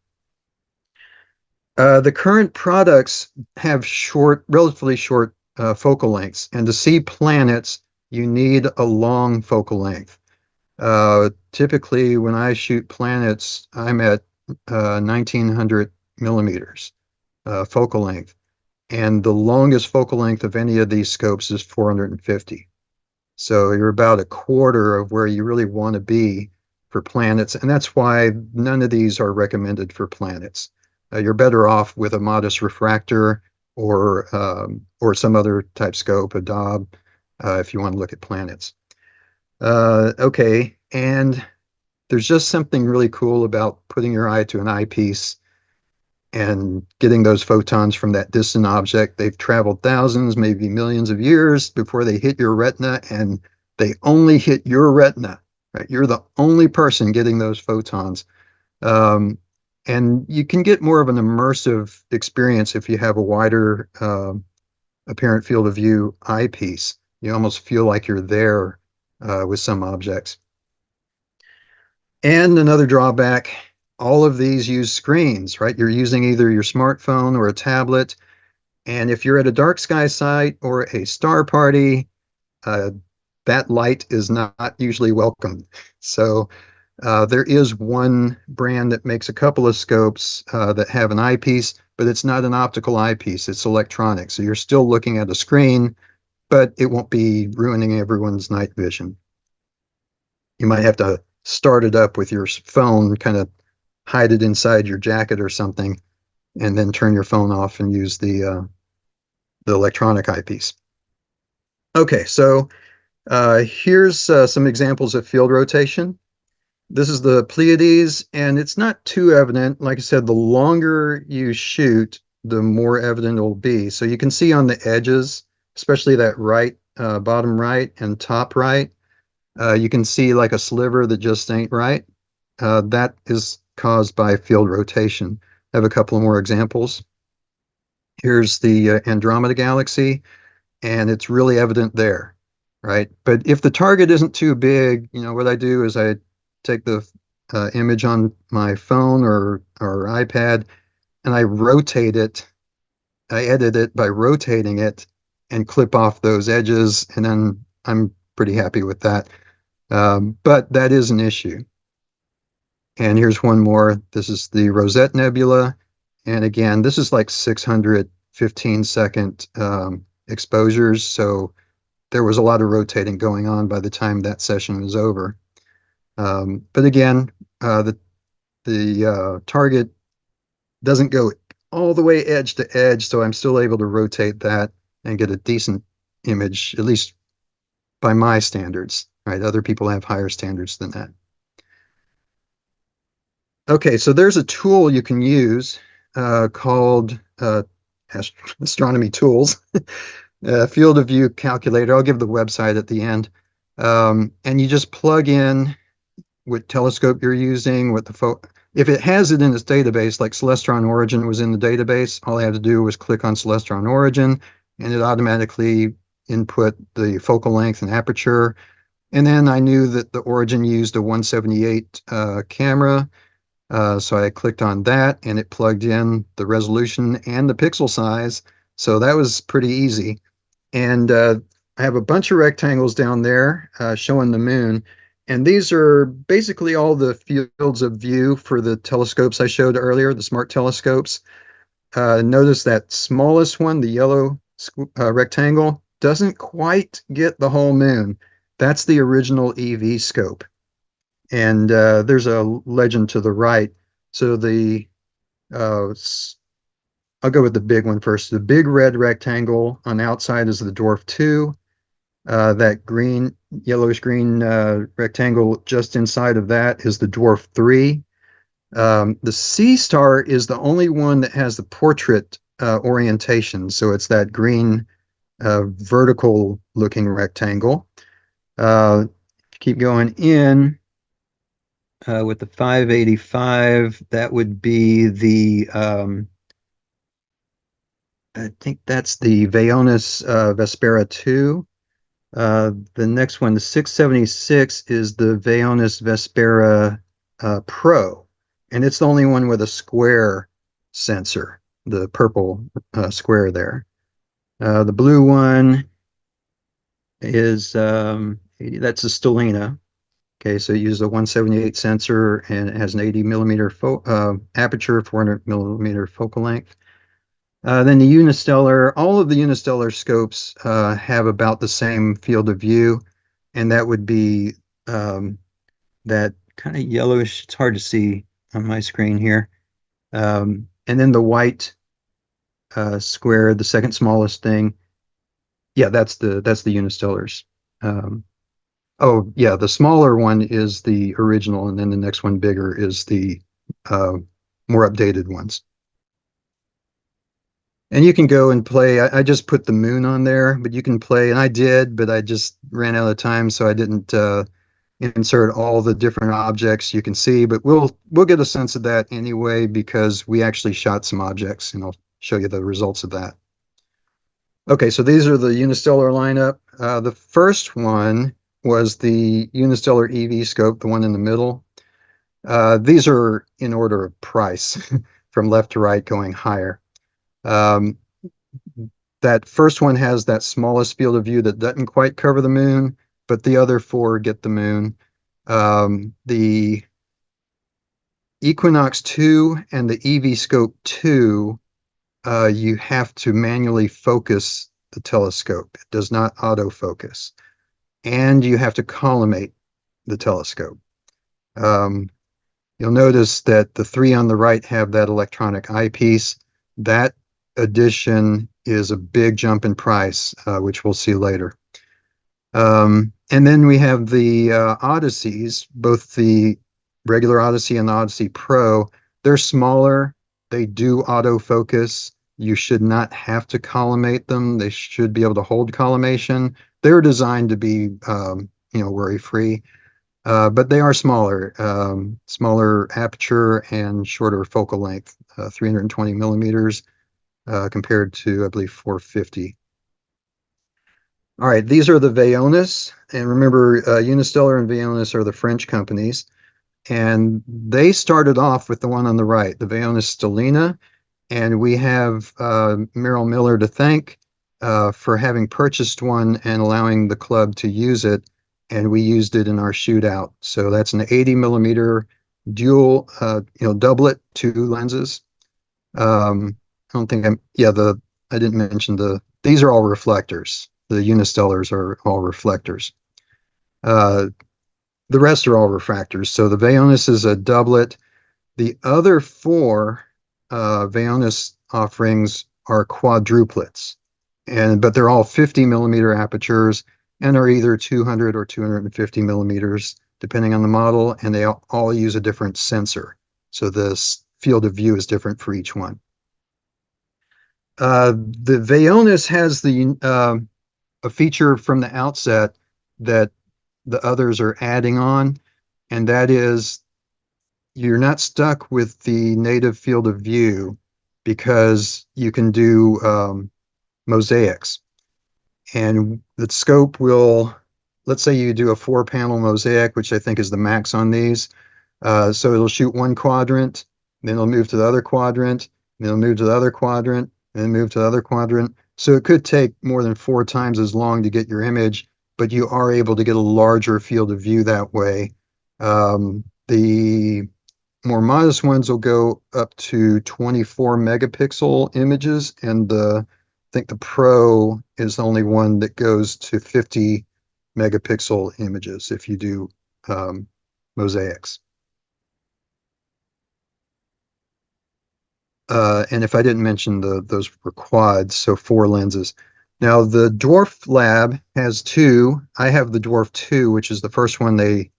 The current products have relatively short focal lengths, and to see planets, you need a long focal length. Typically, when I shoot planets, I'm at 1900 millimeters focal length, and the longest focal length of any of these scopes is 450. So you're about a quarter of where you really want to be for planets, and that's why none of these are recommended for planets. You're better off with a modest refractor or some other type scope, a Dob, if you want to look at planets. Okay, and there's just something really cool about putting your eye to an eyepiece and getting those photons from that distant object. They've traveled thousands, maybe millions of years before they hit your retina, and they only hit your retina, right? You're the only person getting those photons. Um, and you can get more of an immersive experience if you have a wider apparent field of view eyepiece. You almost feel like you're there with some objects. And another drawback, all of these use screens, right? You're using either your smartphone or a tablet. And if you're at a dark sky site or a star party, uh, that light is not usually welcome. So there is one brand that makes a couple of scopes that have an eyepiece, but it's not an optical eyepiece, it's electronic. So you're still looking at a screen, but it won't be ruining everyone's night vision. You might have to start it up with your phone, kind of hide it inside your jacket or something, and then turn your phone off and use the electronic eyepiece. Okay, so here's some examples of field rotation. This is the Pleiades, and it's not too evident. Like I said, the longer you shoot, the more evident it'll be. So you can see on the edges, especially that right, bottom right and top right, you can see like a sliver that just ain't right. That is caused by field rotation. I have a couple of more examples. Here's the Andromeda Galaxy, and it's really evident there, right? But if the target isn't too big, what I do is I take the image on my phone or iPad and I rotate it. I edit it by rotating it and clip off those edges, and then I'm pretty happy with that. But that is an issue. And here's one more. This is the Rosette Nebula. And again, this is like 615-second exposures. So there was a lot of rotating going on by the time that session was over. But again, the target doesn't go all the way edge to edge, so I'm still able to rotate that and get a decent image, at least by my standards, right? Other people have higher standards than that. Okay, so there's a tool you can use called Astronomy Tools, Field of View Calculator. I'll give the website at the end. And you just plug in what telescope you're using, if it has it in its database, like Celestron Origin was in the database, all I had to do was click on Celestron Origin, and it automatically input the focal length and aperture. And then I knew that the Origin used a 178 camera, so I clicked on that, and it plugged in the resolution and the pixel size. So that was pretty easy. And I have a bunch of rectangles down there showing the moon. And these are basically all the fields of view for the telescopes I showed earlier, the smart telescopes. Notice that smallest one, the yellow rectangle, doesn't quite get the whole moon. That's the original EV scope. And there's a legend to the right. So uh, I'll go with the big one first. The big red rectangle on the outside is the dwarf 2. That green, yellowish green rectangle just inside of that is the dwarf 3. The C star is the only one that has the portrait orientation. So it's that green vertical looking rectangle. Keep going in with the 585, that would be I think that's the Vaonis Vespera 2. The next one, the 676, is the Vaonis Vespera Pro, and it's the only one with a square sensor, the purple square there. The blue one is that's a Stellina. Okay, so it uses a 178 sensor, and it has an 80 millimeter aperture, 400 millimeter focal length. Then the unistellar, all of the unistellar scopes have about the same field of view, and that would be that kind of yellowish, it's hard to see on my screen here. And then the white square, the second smallest thing, yeah, that's the unistellars. Oh, yeah, the smaller one is the original, and then the next one bigger is the more updated ones. And you can go and play. I just put the moon on there, but you can play, and I did, but I just ran out of time, so I didn't insert all the different objects you can see. But we'll get a sense of that anyway because we actually shot some objects, and I'll show you the results of that. Okay, so these are the unistellar lineup. The first one was the unistellar EV scope, the one in the middle. These are in order of price from left to right going higher. Um, that first one has that smallest field of view that doesn't quite cover the moon, but the other four get the moon. The Equinox 2 and the EV Scope 2, you have to manually focus the telescope. It does not autofocus. And you have to collimate the telescope. You'll notice that the three on the right have that electronic eyepiece. That edition is a big jump in price, which we'll see later. And then we have the Odysseys, both the regular Odyssey and the Odyssey Pro. They're smaller. They do autofocus. You should not have to collimate them. They should be able to hold collimation. They're designed to be, worry-free. But they are smaller, smaller aperture and shorter focal length, 320 millimeters compared to, I believe, 450. All right, these are the Vaonis, and remember, Unistellar and Vaonis are the French companies, and they started off with the one on the right, the Vaonis Stellina, and we have Merrill Miller to thank for having purchased one and allowing the club to use it, and we used it in our shootout. So that's an 80 millimeter dual, doublet, two lenses. I don't think I didn't mention these are all reflectors. The Unistellars are all reflectors. The rest are all refractors. So the Vaonis is a doublet. The other four Vaonis offerings are quadruplets, but they're all 50 millimeter apertures and are either 200 or 250 millimeters, depending on the model, and they all use a different sensor. So this field of view is different for each one. The Vaonis has a feature from the outset that the others are adding on, and that is you're not stuck with the native field of view because you can do mosaics. And the scope will, let's say you do a 4-panel mosaic, which I think is the max on these. So it'll shoot one quadrant, then it'll move to the other quadrant, then it'll move to the other quadrant, and then move to the other quadrant. So it could take more than 4 times as long to get your image, but you are able to get a larger field of view that way. The more modest ones will go up to 24 megapixel images, and I think the Pro is the only one that goes to 50 megapixel images if you do mosaics. And if I didn't mention those were quads, so 4 lenses. Now the Dwarf Lab has 2. I have the Dwarf 2, which is the first one they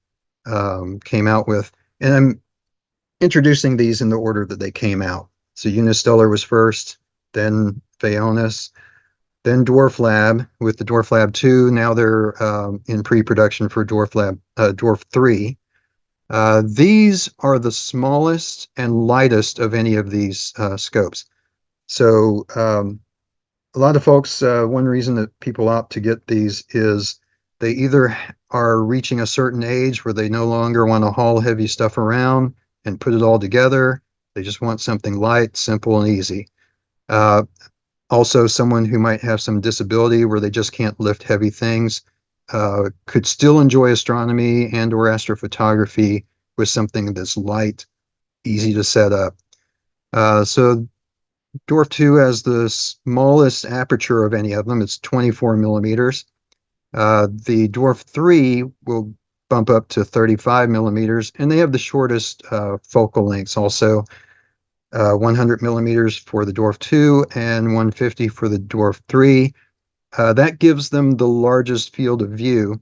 came out with, and I'm introducing these in the order that they came out. So Unistellar was first, then Vaonis, then Dwarf Lab with the Dwarf Lab 2. Now they're in pre-production for Dwarf 3. These are the smallest and lightest of any of these scopes. So a lot of folks, one reason that people opt to get these is they either are reaching a certain age where they no longer want to haul heavy stuff around and put it all together. They just want something light, simple, and easy. Also, someone who might have some disability where they just can't lift heavy things could still enjoy astronomy and or astrophotography with something that's light, easy to set up. So Dwarf 2 has the smallest aperture of any of them. It's 24 millimeters. The Dwarf 3 will bump up to 35 millimeters, and they have the shortest focal lengths also. 100 millimeters for the Dwarf 2 and 150 for the Dwarf 3. That gives them the largest field of view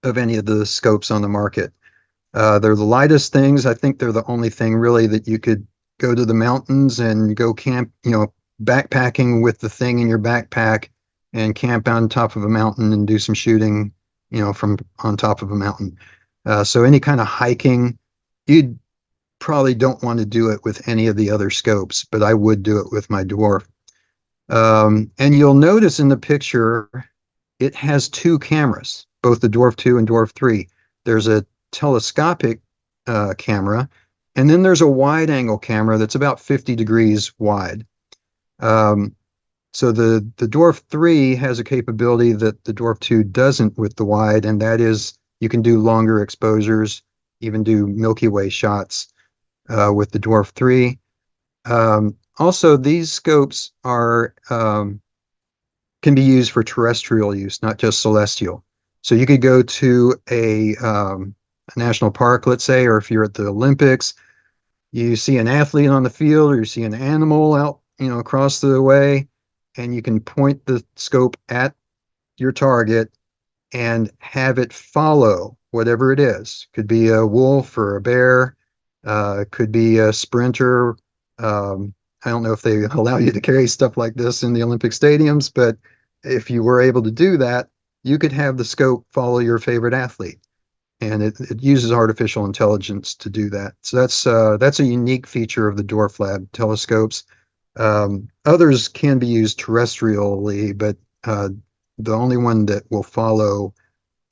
of any of the scopes on the market. They're the lightest things. I think they're the only thing really that you could go to the mountains and go camp, backpacking with the thing in your backpack and camp on top of a mountain and do some shooting, from on top of a mountain. So any kind of hiking, you probably don't want to do it with any of the other scopes, but I would do it with my dwarf. And you'll notice in the picture, it has two cameras, both the Dwarf 2 and Dwarf 3. There's a telescopic camera, and then there's a wide angle camera that's about 50 degrees wide. Um, so the Dwarf 3 has a capability that the Dwarf 2 doesn't with the wide, and that is you can do longer exposures, even do Milky Way shots with the Dwarf 3. Also, these scopes can be used for terrestrial use, not just celestial. So you could go to a national park, let's say, or if you're at the Olympics, you see an athlete on the field or you see an animal out, across the way, and you can point the scope at your target and have it follow whatever it is. Could be a wolf or a bear, could be a sprinter. I don't know if they allow you to carry stuff like this in the Olympic stadiums, but if you were able to do that, you could have the scope follow your favorite athlete. And it uses artificial intelligence to do that. So that's a unique feature of the Dwarf Lab telescopes. Others can be used terrestrially, but the only one that will follow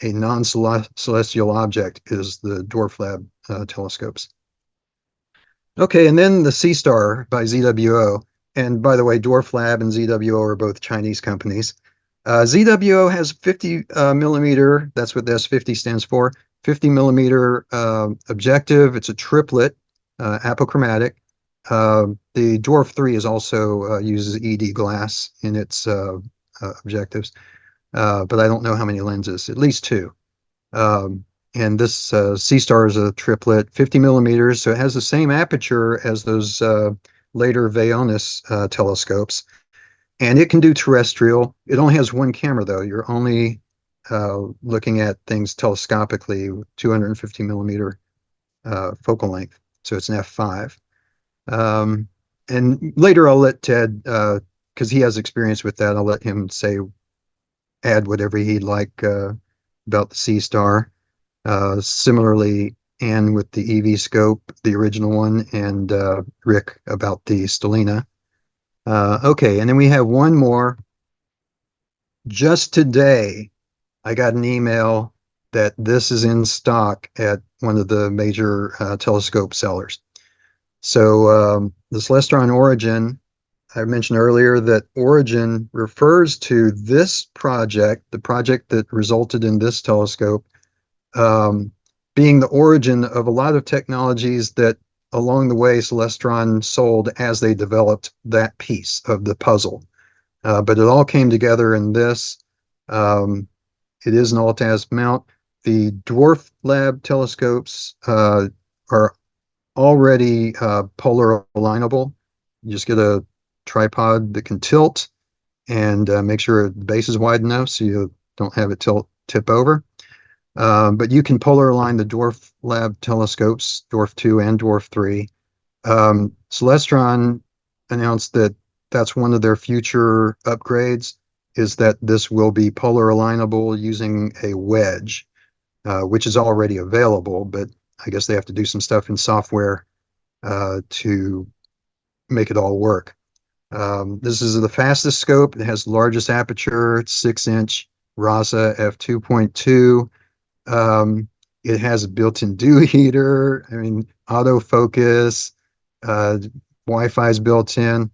a non-celestial object is the Dwarf Lab telescopes. Okay, and then the Sea Star by ZWO. And by the way, Dwarf Lab and ZWO are both Chinese companies. ZWO has 50 millimeter, that's what the S50 stands for, 50 millimeter objective. It's a triplet, apochromatic. The Dwarf 3 is also uses ED glass in its objectives, but I don't know how many lenses, at least two. And this Sea Star is a triplet, 50 millimeters, so it has the same aperture as those later Vaonis telescopes. And it can do terrestrial. It only has one camera, though. You're only looking at things telescopically with 250 millimeter focal length. So it's an f5. And later I'll let Ted, because he has experience with that, I'll let him add whatever he'd like about the Sea Star. Similarly, Anne with the EV scope, the original one, and Rick about the Stellina. Okay, and then we have one more. Just today, I got an email that this is in stock at one of the major telescope sellers. So the Celestron Origin, I mentioned earlier that Origin refers to this project, the project that resulted in this telescope, being the origin of a lot of technologies that along the way Celestron sold as they developed that piece of the puzzle. But it all came together in this. It is an Altaz mount. The Dwarf Lab telescopes are already polar alignable. You just get a tripod that can tilt and make sure the base is wide enough so you don't have it tip over. But you can polar align the Dwarf Lab telescopes, Dwarf 2 and Dwarf 3. Celestron announced that that's one of their future upgrades, is that this will be polar alignable using a wedge, which is already available, but I guess they have to do some stuff in software to make it all work. This is the fastest scope. It has the largest aperture. It's 6-inch RASA f2.2. It has a built-in dew heater. I mean, autofocus, Wi-Fi is built in.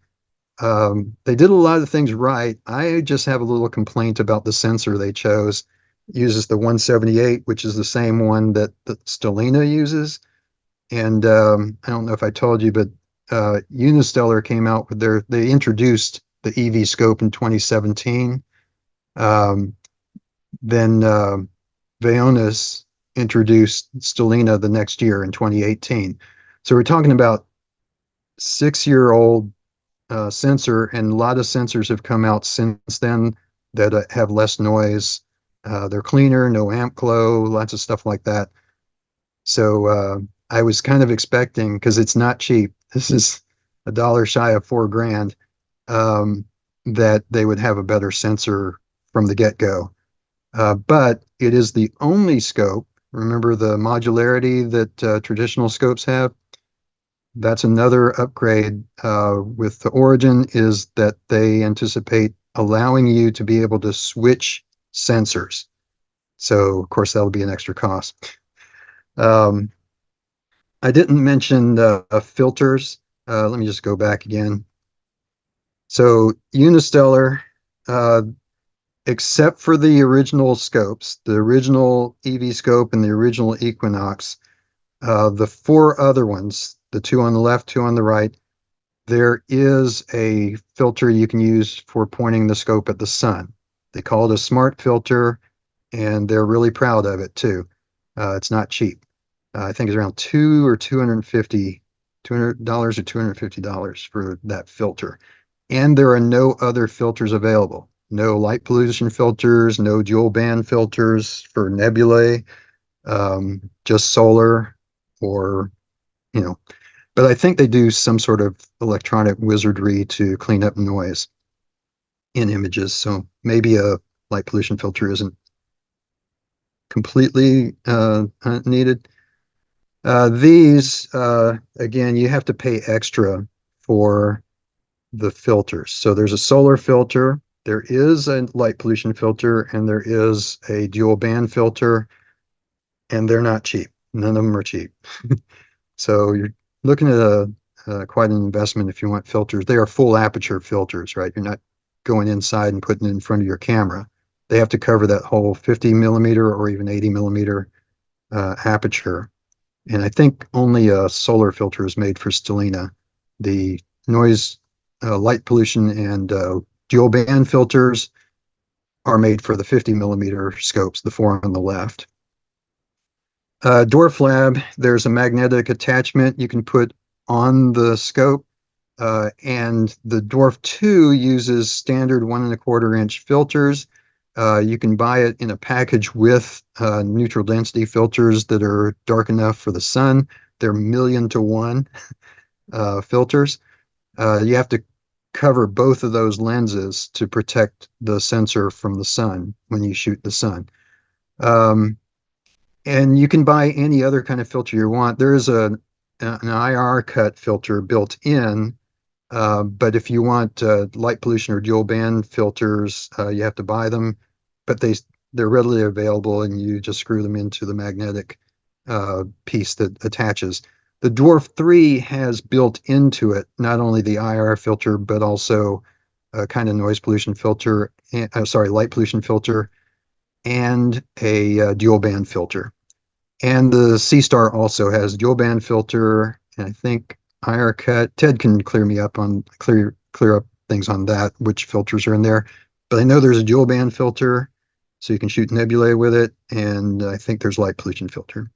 They did a lot of things right. I just have a little complaint about the sensor they chose. It uses the 178, which is the same one that the Stellina uses. And I don't know if I told you, but Unistellar came out with they introduced the EV scope in 2017. Then Vaonis introduced Stellina the next year in 2018. So we're talking about 6-year-old sensor, and a lot of sensors have come out since then that have less noise. They're cleaner, no amp glow, lots of stuff like that. So I was kind of expecting, because it's not cheap. This is $1 shy of $4,000. that they would have a better sensor from the get-go. But it is the only scope. Remember the modularity that traditional scopes have? That's another upgrade with the Origin, is that they anticipate allowing you to be able to switch sensors. So, of course, that'll be an extra cost. Um, I didn't mention filters. Let me just go back again. So, Unistellar, uh, except for the original scopes, the original EV scope and the original Equinox, the four other ones, the two on the left, two on the right, there is a filter you can use for pointing the scope at the sun. They call it a smart filter, and they're really proud of it too. It's not cheap. I think it's around $250 or $250 for that filter. And there are no other filters available. No light pollution filters, no dual band filters for nebulae, just solar or, you know, but I think they do some sort of electronic wizardry to clean up noise in images. So maybe a light pollution filter isn't completely needed. These, again, you have to pay extra for the filters. So there's a solar filter, there is a light pollution filter, and there is a dual band filter, and they're not cheap. None of them are cheap. So you're looking at quite an investment if you want filters. They are full aperture filters, right? You're not going inside and putting it in front of your camera. They have to cover that whole 50 millimeter or even 80 millimeter aperture. And I think only a solar filter is made for Stellina. The noise, light pollution, and dual band filters are made for the 50 millimeter scopes, the four on the left. Dwarf Lab, there's a magnetic attachment you can put on the scope, and the Dwarf 2 uses standard 1.25-inch filters. You can buy it in a package with neutral density filters that are dark enough for the sun. They're 1,000,000 to 1 filters. You have to cover both of those lenses to protect the sensor from the sun when you shoot the sun. And you can buy any other kind of filter you want. There is an IR cut filter built in, but if you want light pollution or dual band filters, you have to buy them. But they're readily available, and you just screw them into the magnetic piece that attaches. The Dwarf 3 has built into it not only the IR filter, but also a kind of noise pollution filter, light pollution filter, and a dual band filter. And the C-Star also has dual band filter, and I think IR cut. Ted can clear up things on that, which filters are in there. But I know there's a dual band filter, so you can shoot nebulae with it, and I think there's light pollution filter.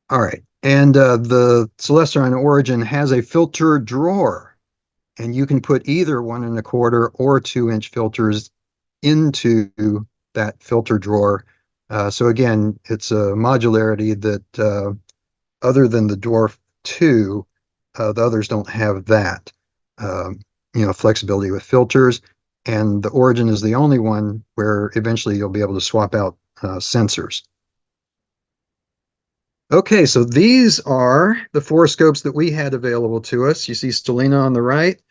All right, and the Celestron Origin has a filter drawer, and you can put either 1.25 or 2-inch filters into that filter drawer. So again, it's a modularity that other than the Dwarf 2, the others don't have that. Flexibility with filters, and the Origin is the only one where eventually you'll be able to swap out sensors. Okay, so these are the four scopes that we had available to us. You see Stellina on the right.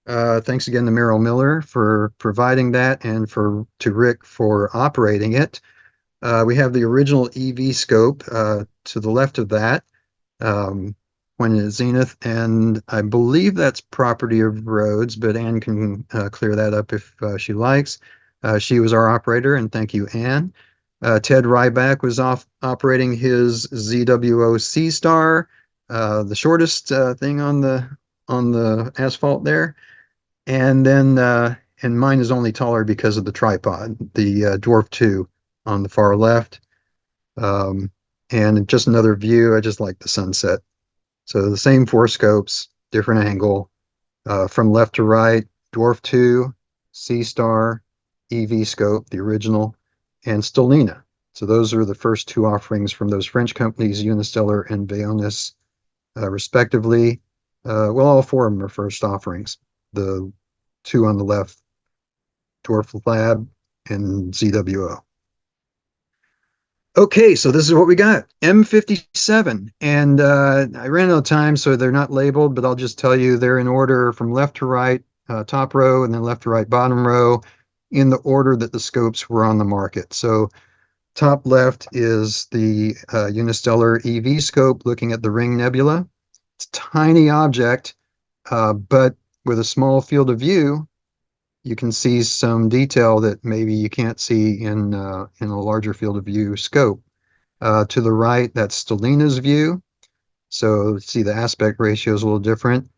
Thanks again to Merrill Miller for providing that, and to Rick for operating it. We have the original EV scope to the left of that, pointing at zenith, and I believe that's property of Rhodes, but Anne can clear that up if she likes. She was our operator, and thank you, Anne. Ted Ryback was operating his ZWO C-Star, the shortest thing on the asphalt there, and then and mine is only taller because of the tripod, the Dwarf 2 on the far left. And just another view. I just like the sunset. So the same four scopes, different angle, from left to right: Dwarf 2, C-Star, EV scope, the original, and Stellina. So those are the first two offerings from those French companies, Unistellar and Vaonis, respectively. Well, all four of them are first offerings. the two on the left, Dwarf Lab and ZWO. Okay, so this is what we got. M57. And I ran out of time, so they're not labeled, but I'll just tell you they're in order from left to right, top row, and then left to right, bottom row, in the order that the scopes were on the market. So top left is the Unistellar EV scope looking at the Ring Nebula. It's a tiny object, but with a small field of view, you can see some detail that maybe you can't see in a larger field of view scope. To the right, that's Stellina's view. So see the aspect ratio is a little different,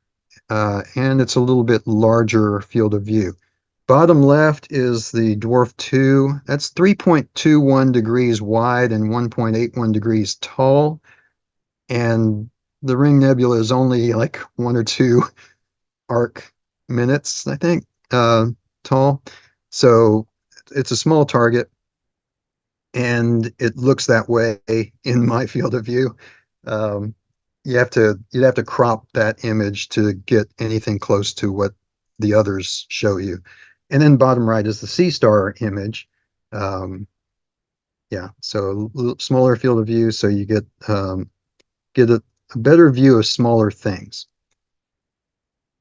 and it's a little bit larger field of view. Bottom left is the Dwarf 2. That's 3.21 degrees wide and 1.81 degrees tall. And the Ring Nebula is only like 1 or 2 arc minutes, I think, tall. So it's a small target, and it looks that way in my field of view. Um, you'd have to crop that image to get anything close to what the others show you. And then bottom right is the Sea Star image. Yeah, so a little smaller field of view, so you get a better view of smaller things.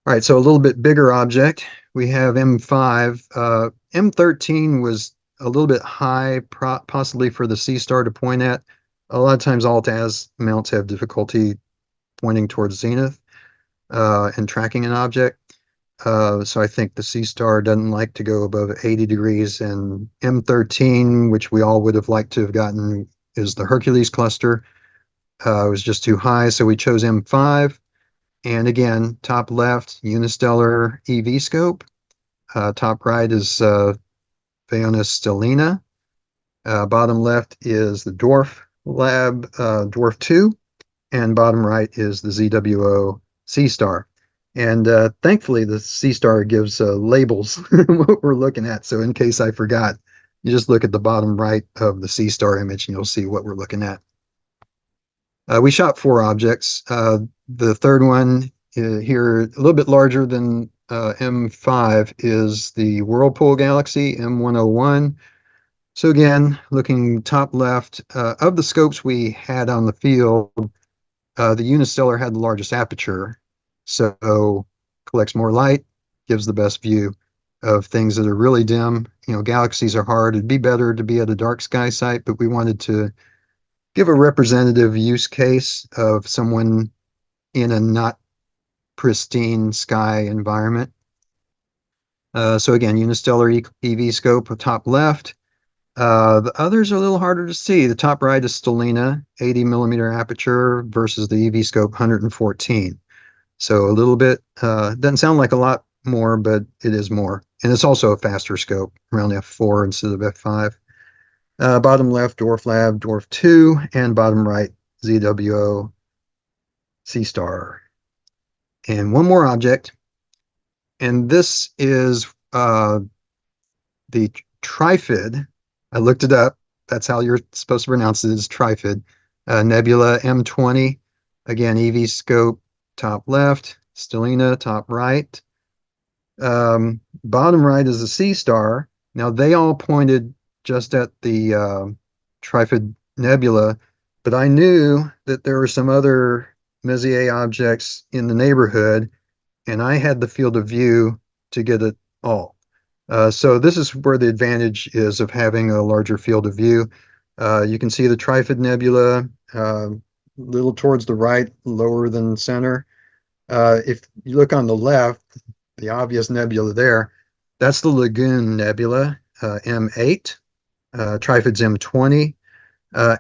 All right, so a little bit bigger object. We have M5. M13 was a little bit high, possibly for the Sea Star to point at. A lot of times alt-az mounts have difficulty pointing towards zenith and tracking an object. So I think the Sea Star doesn't like to go above 80 degrees, and M13, which we all would have liked to have gotten, is the Hercules cluster. It was just too high, so we chose M5. And again, top left, Unistellar EV scope. Top right is Vaonis Stellina. Bottom left is the Dwarf Lab, Dwarf 2. And bottom right is the ZWO Sea Star. And thankfully, the Sea Star gives labels what we're looking at. So in case I forgot, you just look at the bottom right of the Sea Star image and you'll see what we're looking at. We shot 4 objects. The third one here, a little bit larger than M5, is the Whirlpool Galaxy M101. So again, looking top left, of the scopes we had on the field, the Unistellar had the largest aperture, so collects more light, gives the best view of things that are really dim. You know, galaxies are hard. It'd be better to be at a dark sky site, but we wanted to give a representative use case of someone in a not pristine sky environment. So again, Unistellar EV scope, top left. The others are a little harder to see. The top right is Stellina, 80 millimeter aperture versus the EV scope 114. So a little bit, doesn't sound like a lot more, but it is more. And it's also a faster scope, around f4 instead of f5. Bottom left, Dwarf Lab, Dwarf 2, and bottom right, ZWO Sea Star. And one more object, and this is the Trifid. I looked it up. That's how you're supposed to pronounce it, is Trifid. Nebula M20. Again, EV scope, top left. Stellina, top right. Bottom right is the Sea Star. Now, they all pointed just at the Trifid Nebula, but I knew that there were some other Messier objects in the neighborhood, and I had the field of view to get it all. So this is where the advantage is of having a larger field of view. You can see the Trifid Nebula a little towards the right, lower than center. If you look on the left, the obvious nebula there, that's the Lagoon Nebula, M8. Trifid's M20.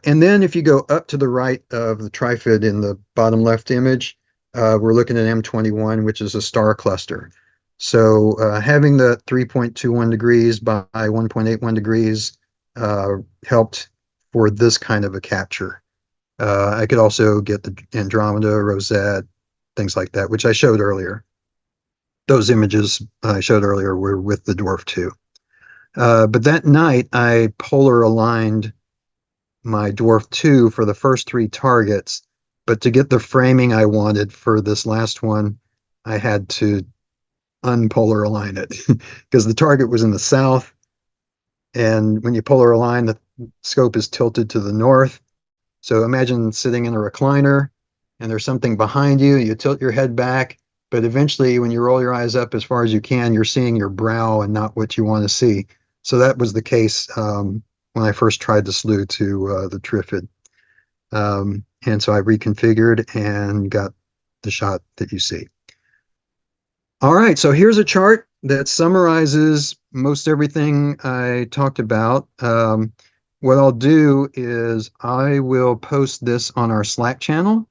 And then if you go up to the right of the Trifid in the bottom left image, we're looking at M21, which is a star cluster. So having the 3.21 degrees by 1.81 degrees helped for this kind of a capture. I could also get the Andromeda, Rosette, things like that, which I showed earlier. Those images I showed earlier were with the Dwarf 2. But that night, I polar aligned my Dwarf 2 for the first 3 targets. But to get the framing I wanted for this last one, I had to unpolar align it because the target was in the south. And when you polar align, the scope is tilted to the north. So imagine sitting in a recliner and there's something behind you. You tilt your head back, but eventually, when you roll your eyes up as far as you can, you're seeing your brow and not what you want to see. So that was the case when I first tried the slew to the Trifid. And so I reconfigured and got the shot that you see. All right, so here's a chart that summarizes most everything I talked about. What I'll do is I will post this on our Slack channel.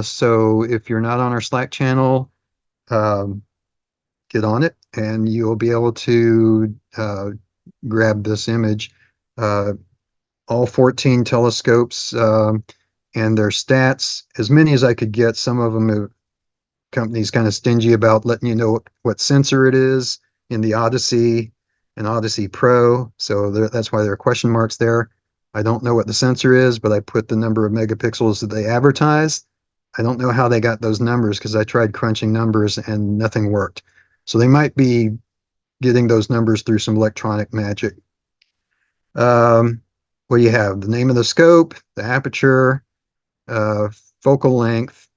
So if you're not on our Slack channel, um, get on it and you'll be able to grab this image. Uh, all 14 telescopes and their stats, as many as I could get. Some of them companies kind of stingy about letting you know what sensor it is in the Odyssey and Odyssey Pro. So that's why there are question marks there. I don't know what the sensor is, but I put the number of megapixels that they advertise. I don't know how they got those numbers because I tried crunching numbers and nothing worked. So they might be getting those numbers through some electronic magic. What do you have? The name of the scope, the aperture, uh, focal length,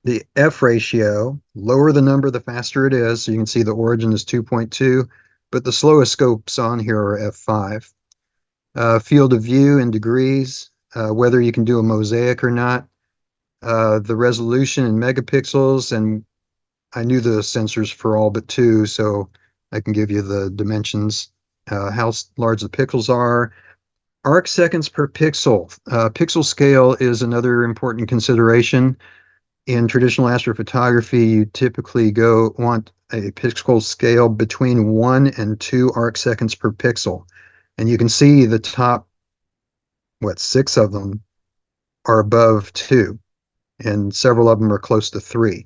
the F ratio. Lower the number, the faster it is. So you can see the origin is 2.2, but the slowest scopes on here are F5. Field of view in degrees, whether you can do a mosaic or not. The resolution in megapixels, and I knew the sensors for all but two, so I can give you the dimensions, how large the pixels are. Arc seconds per pixel. Pixel scale is another important consideration. In traditional astrophotography, you typically want a pixel scale between 1 and 2 arc seconds per pixel. And you can see the top, 6 of them are above 2, and several of them are close to 3.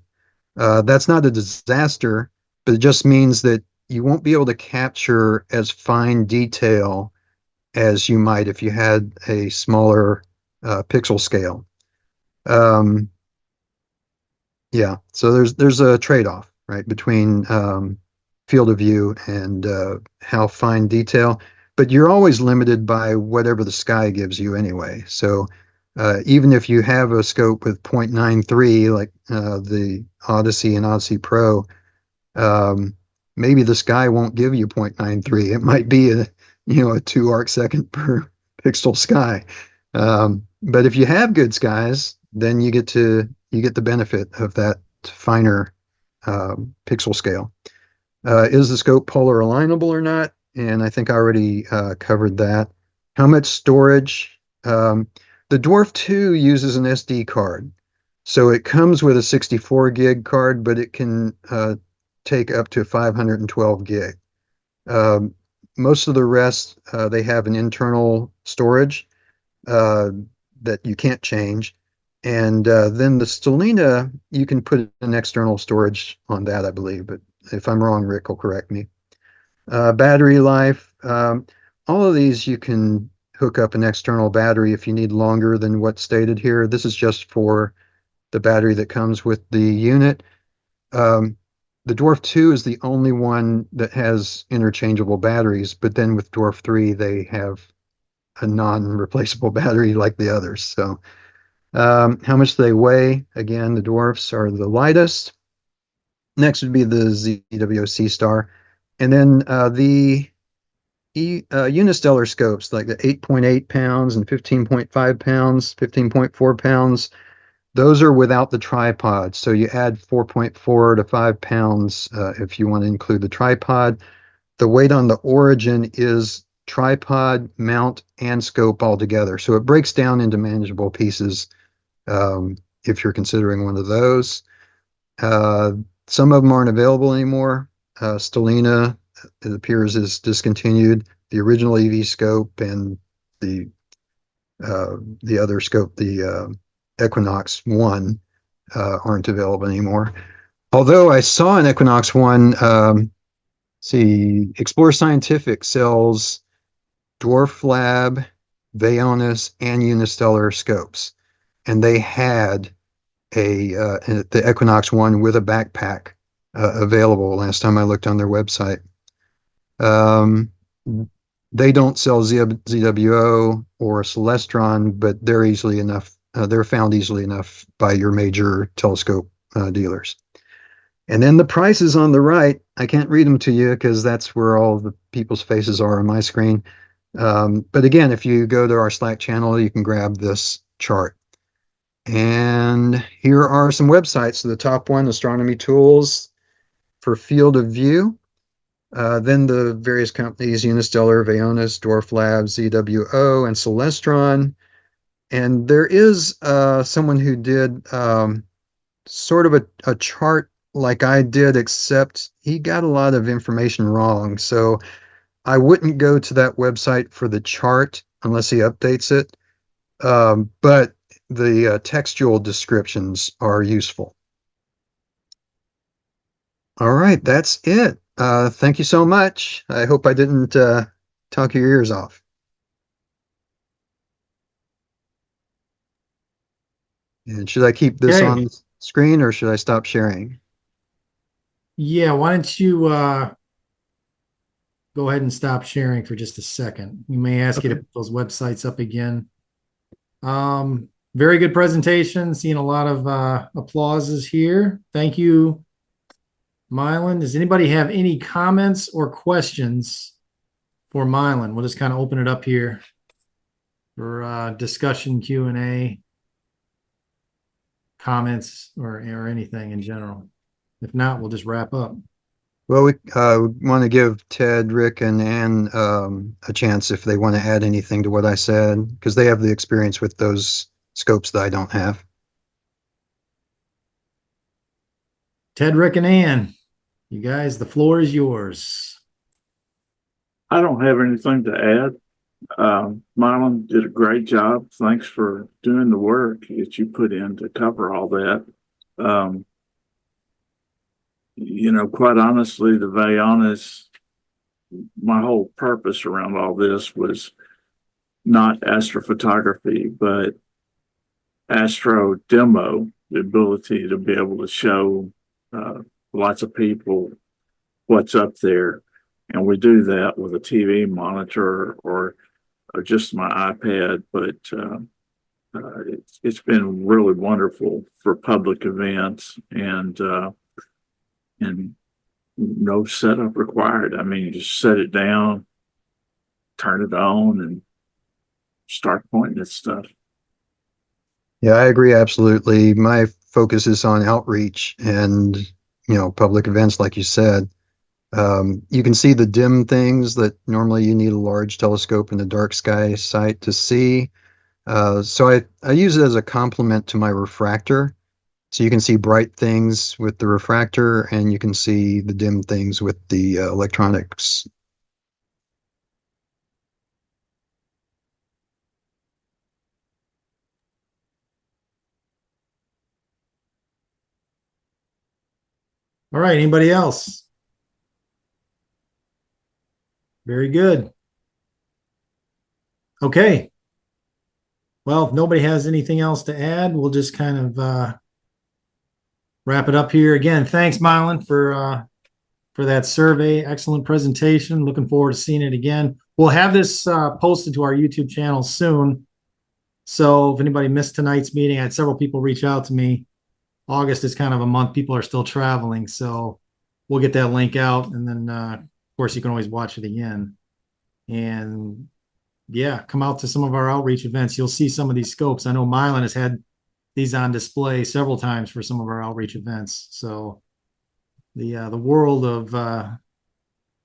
That's not a disaster, but it just means that you won't be able to capture as fine detail as you might if you had a smaller pixel scale. Yeah, so there's a trade-off, right, between field of view and how fine detail, but you're always limited by whatever the sky gives you anyway. So even if you have a scope with 0.93, like the Odyssey and Odyssey Pro, um, maybe the sky won't give you 0.93. It might be a 2 arc second per pixel sky. But if you have good skies, then you get the benefit of that finer pixel scale. Is the scope polar alignable or not? And I think I already covered that. How much storage? The Dwarf 2 uses an SD card. So it comes with a 64 gig card, but it can take up to 512 gig. Um, Most of the rest, they have an internal storage uh, that you can't change. And then the Stellina, you can put an external storage on that, I believe. But if I'm wrong, Rick will correct me. Battery life, all of these you can hook up an external battery if you need longer than what's stated here. This is just for the battery that comes with the unit. Um, the Dwarf 2 is the only one that has interchangeable batteries, but then with Dwarf 3, they have a non-replaceable battery like the others. So how much they weigh? Again, the dwarfs are the lightest. Next would be the ZWC star. And then the unistellar scopes, like the 8.8 pounds and 15.5 pounds, 15.4 pounds, those are without the tripod. So you add 4.4 to 5 pounds if you want to include the tripod. The weight on the origin is tripod, mount, and scope all together. So it breaks down into manageable pieces if you're considering one of those. Uh, some of them aren't available anymore. Stellina, it appears, is discontinued. The original EV scope and the the other scope, the Equinox 1, aren't available anymore. Although I saw an Equinox 1, see, Explore Scientific sells Dwarf Lab, Vaonis, and Unistellar scopes. And they had the Equinox 1 with a backpack available last time I looked on their website. Um, they don't sell ZWO or Celestron, but they're easily enough. They're found easily enough by your major telescope dealers. And then the prices on the right, I can't read them to you because that's where all the people's faces are on my screen. But again, if you go to our Slack channel, you can grab this chart. And here are some websites. So the top one, Astronomy Tools for Field of View. Then the various companies, Unistellar, Vaonis, Dwarf Labs, ZWO, and Celestron. And there is someone who did sort of a chart like I did, except he got a lot of information wrong. So I wouldn't go to that website for the chart unless he updates it. But the textual descriptions are useful. All right, that's it. Thank you so much. I hope I didn't talk your ears off. And should I keep this
Okay.
on screen or should I stop sharing?
Yeah, why don't you go ahead and stop sharing for just a second. We may ask you to
Okay.
put those websites up again. Very good presentation. Seeing a lot of applauses here. Thank you, Milan. Does anybody have any comments or questions for Milan? We'll just kind of open it up here for discussion, Q&A, comments, or anything in general. If not, we'll just wrap up.
Well, we want to give Ted, Rick, and Ann a chance if they want to add anything to what I said, because they have the experience with those scopes that I don't have.
Ted, Rick, and Ann, you guys, the floor is yours.
I don't have anything to add. Milan did a great job. Thanks for doing the work that you put in to cover all that. Um, quite honestly, the Vaonis, my whole purpose around all this was not astrophotography, but astro demo, the ability to be able to show lots of people what's up there. And we do that with a TV monitor or just my iPad, but it's been really wonderful for public events and no setup required. I mean, you just set it down, turn it on, and start pointing at stuff.
Yeah, I agree absolutely. My focus is on outreach and, public events, like you said. You can see the dim things that normally you need a large telescope in the dark sky site to see. So I use it as a complement to my refractor. So you can see bright things with the refractor and you can see the dim things with the electronics.
All right, anybody else? Very good. Okay. Well, if nobody has anything else to add, we'll just kind of wrap it up here. Again, thanks, Milan, for that survey. Excellent presentation. Looking forward to seeing it again. We'll have this posted to our YouTube channel soon. So if anybody missed tonight's meeting, I had several people reach out to me. August is kind of a month people are still traveling, so we'll get that link out, and then of course you can always watch it again. And yeah, come out to some of our outreach events. You'll see some of these scopes. I know Milan has had these on display several times for some of our outreach events. So the world of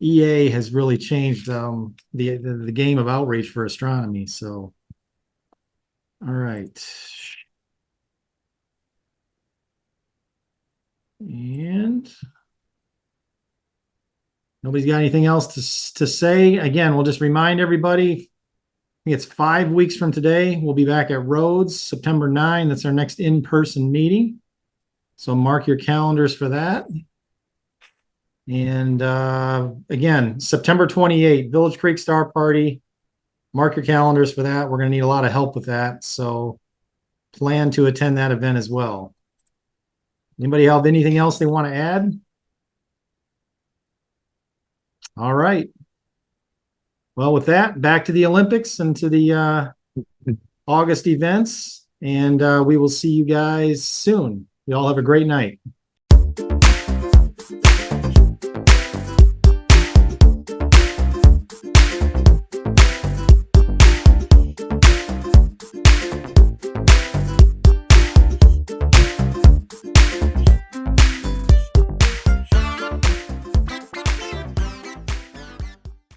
EA has really changed the game of outreach for astronomy. So all right. And nobody's got anything else to say. Again, we'll just remind everybody, I think it's 5 weeks from today. We'll be back at Rhodes, September 9. That's our next in-person meeting. So mark your calendars for that. And again, September 28, Village Creek Star Party. Mark your calendars for that. We're going to need a lot of help with that. So plan to attend that event as well. Anybody have anything else they want to add? All right. Well, with that, back to the Olympics and to the August events, and we will see you guys soon. You all have a great night.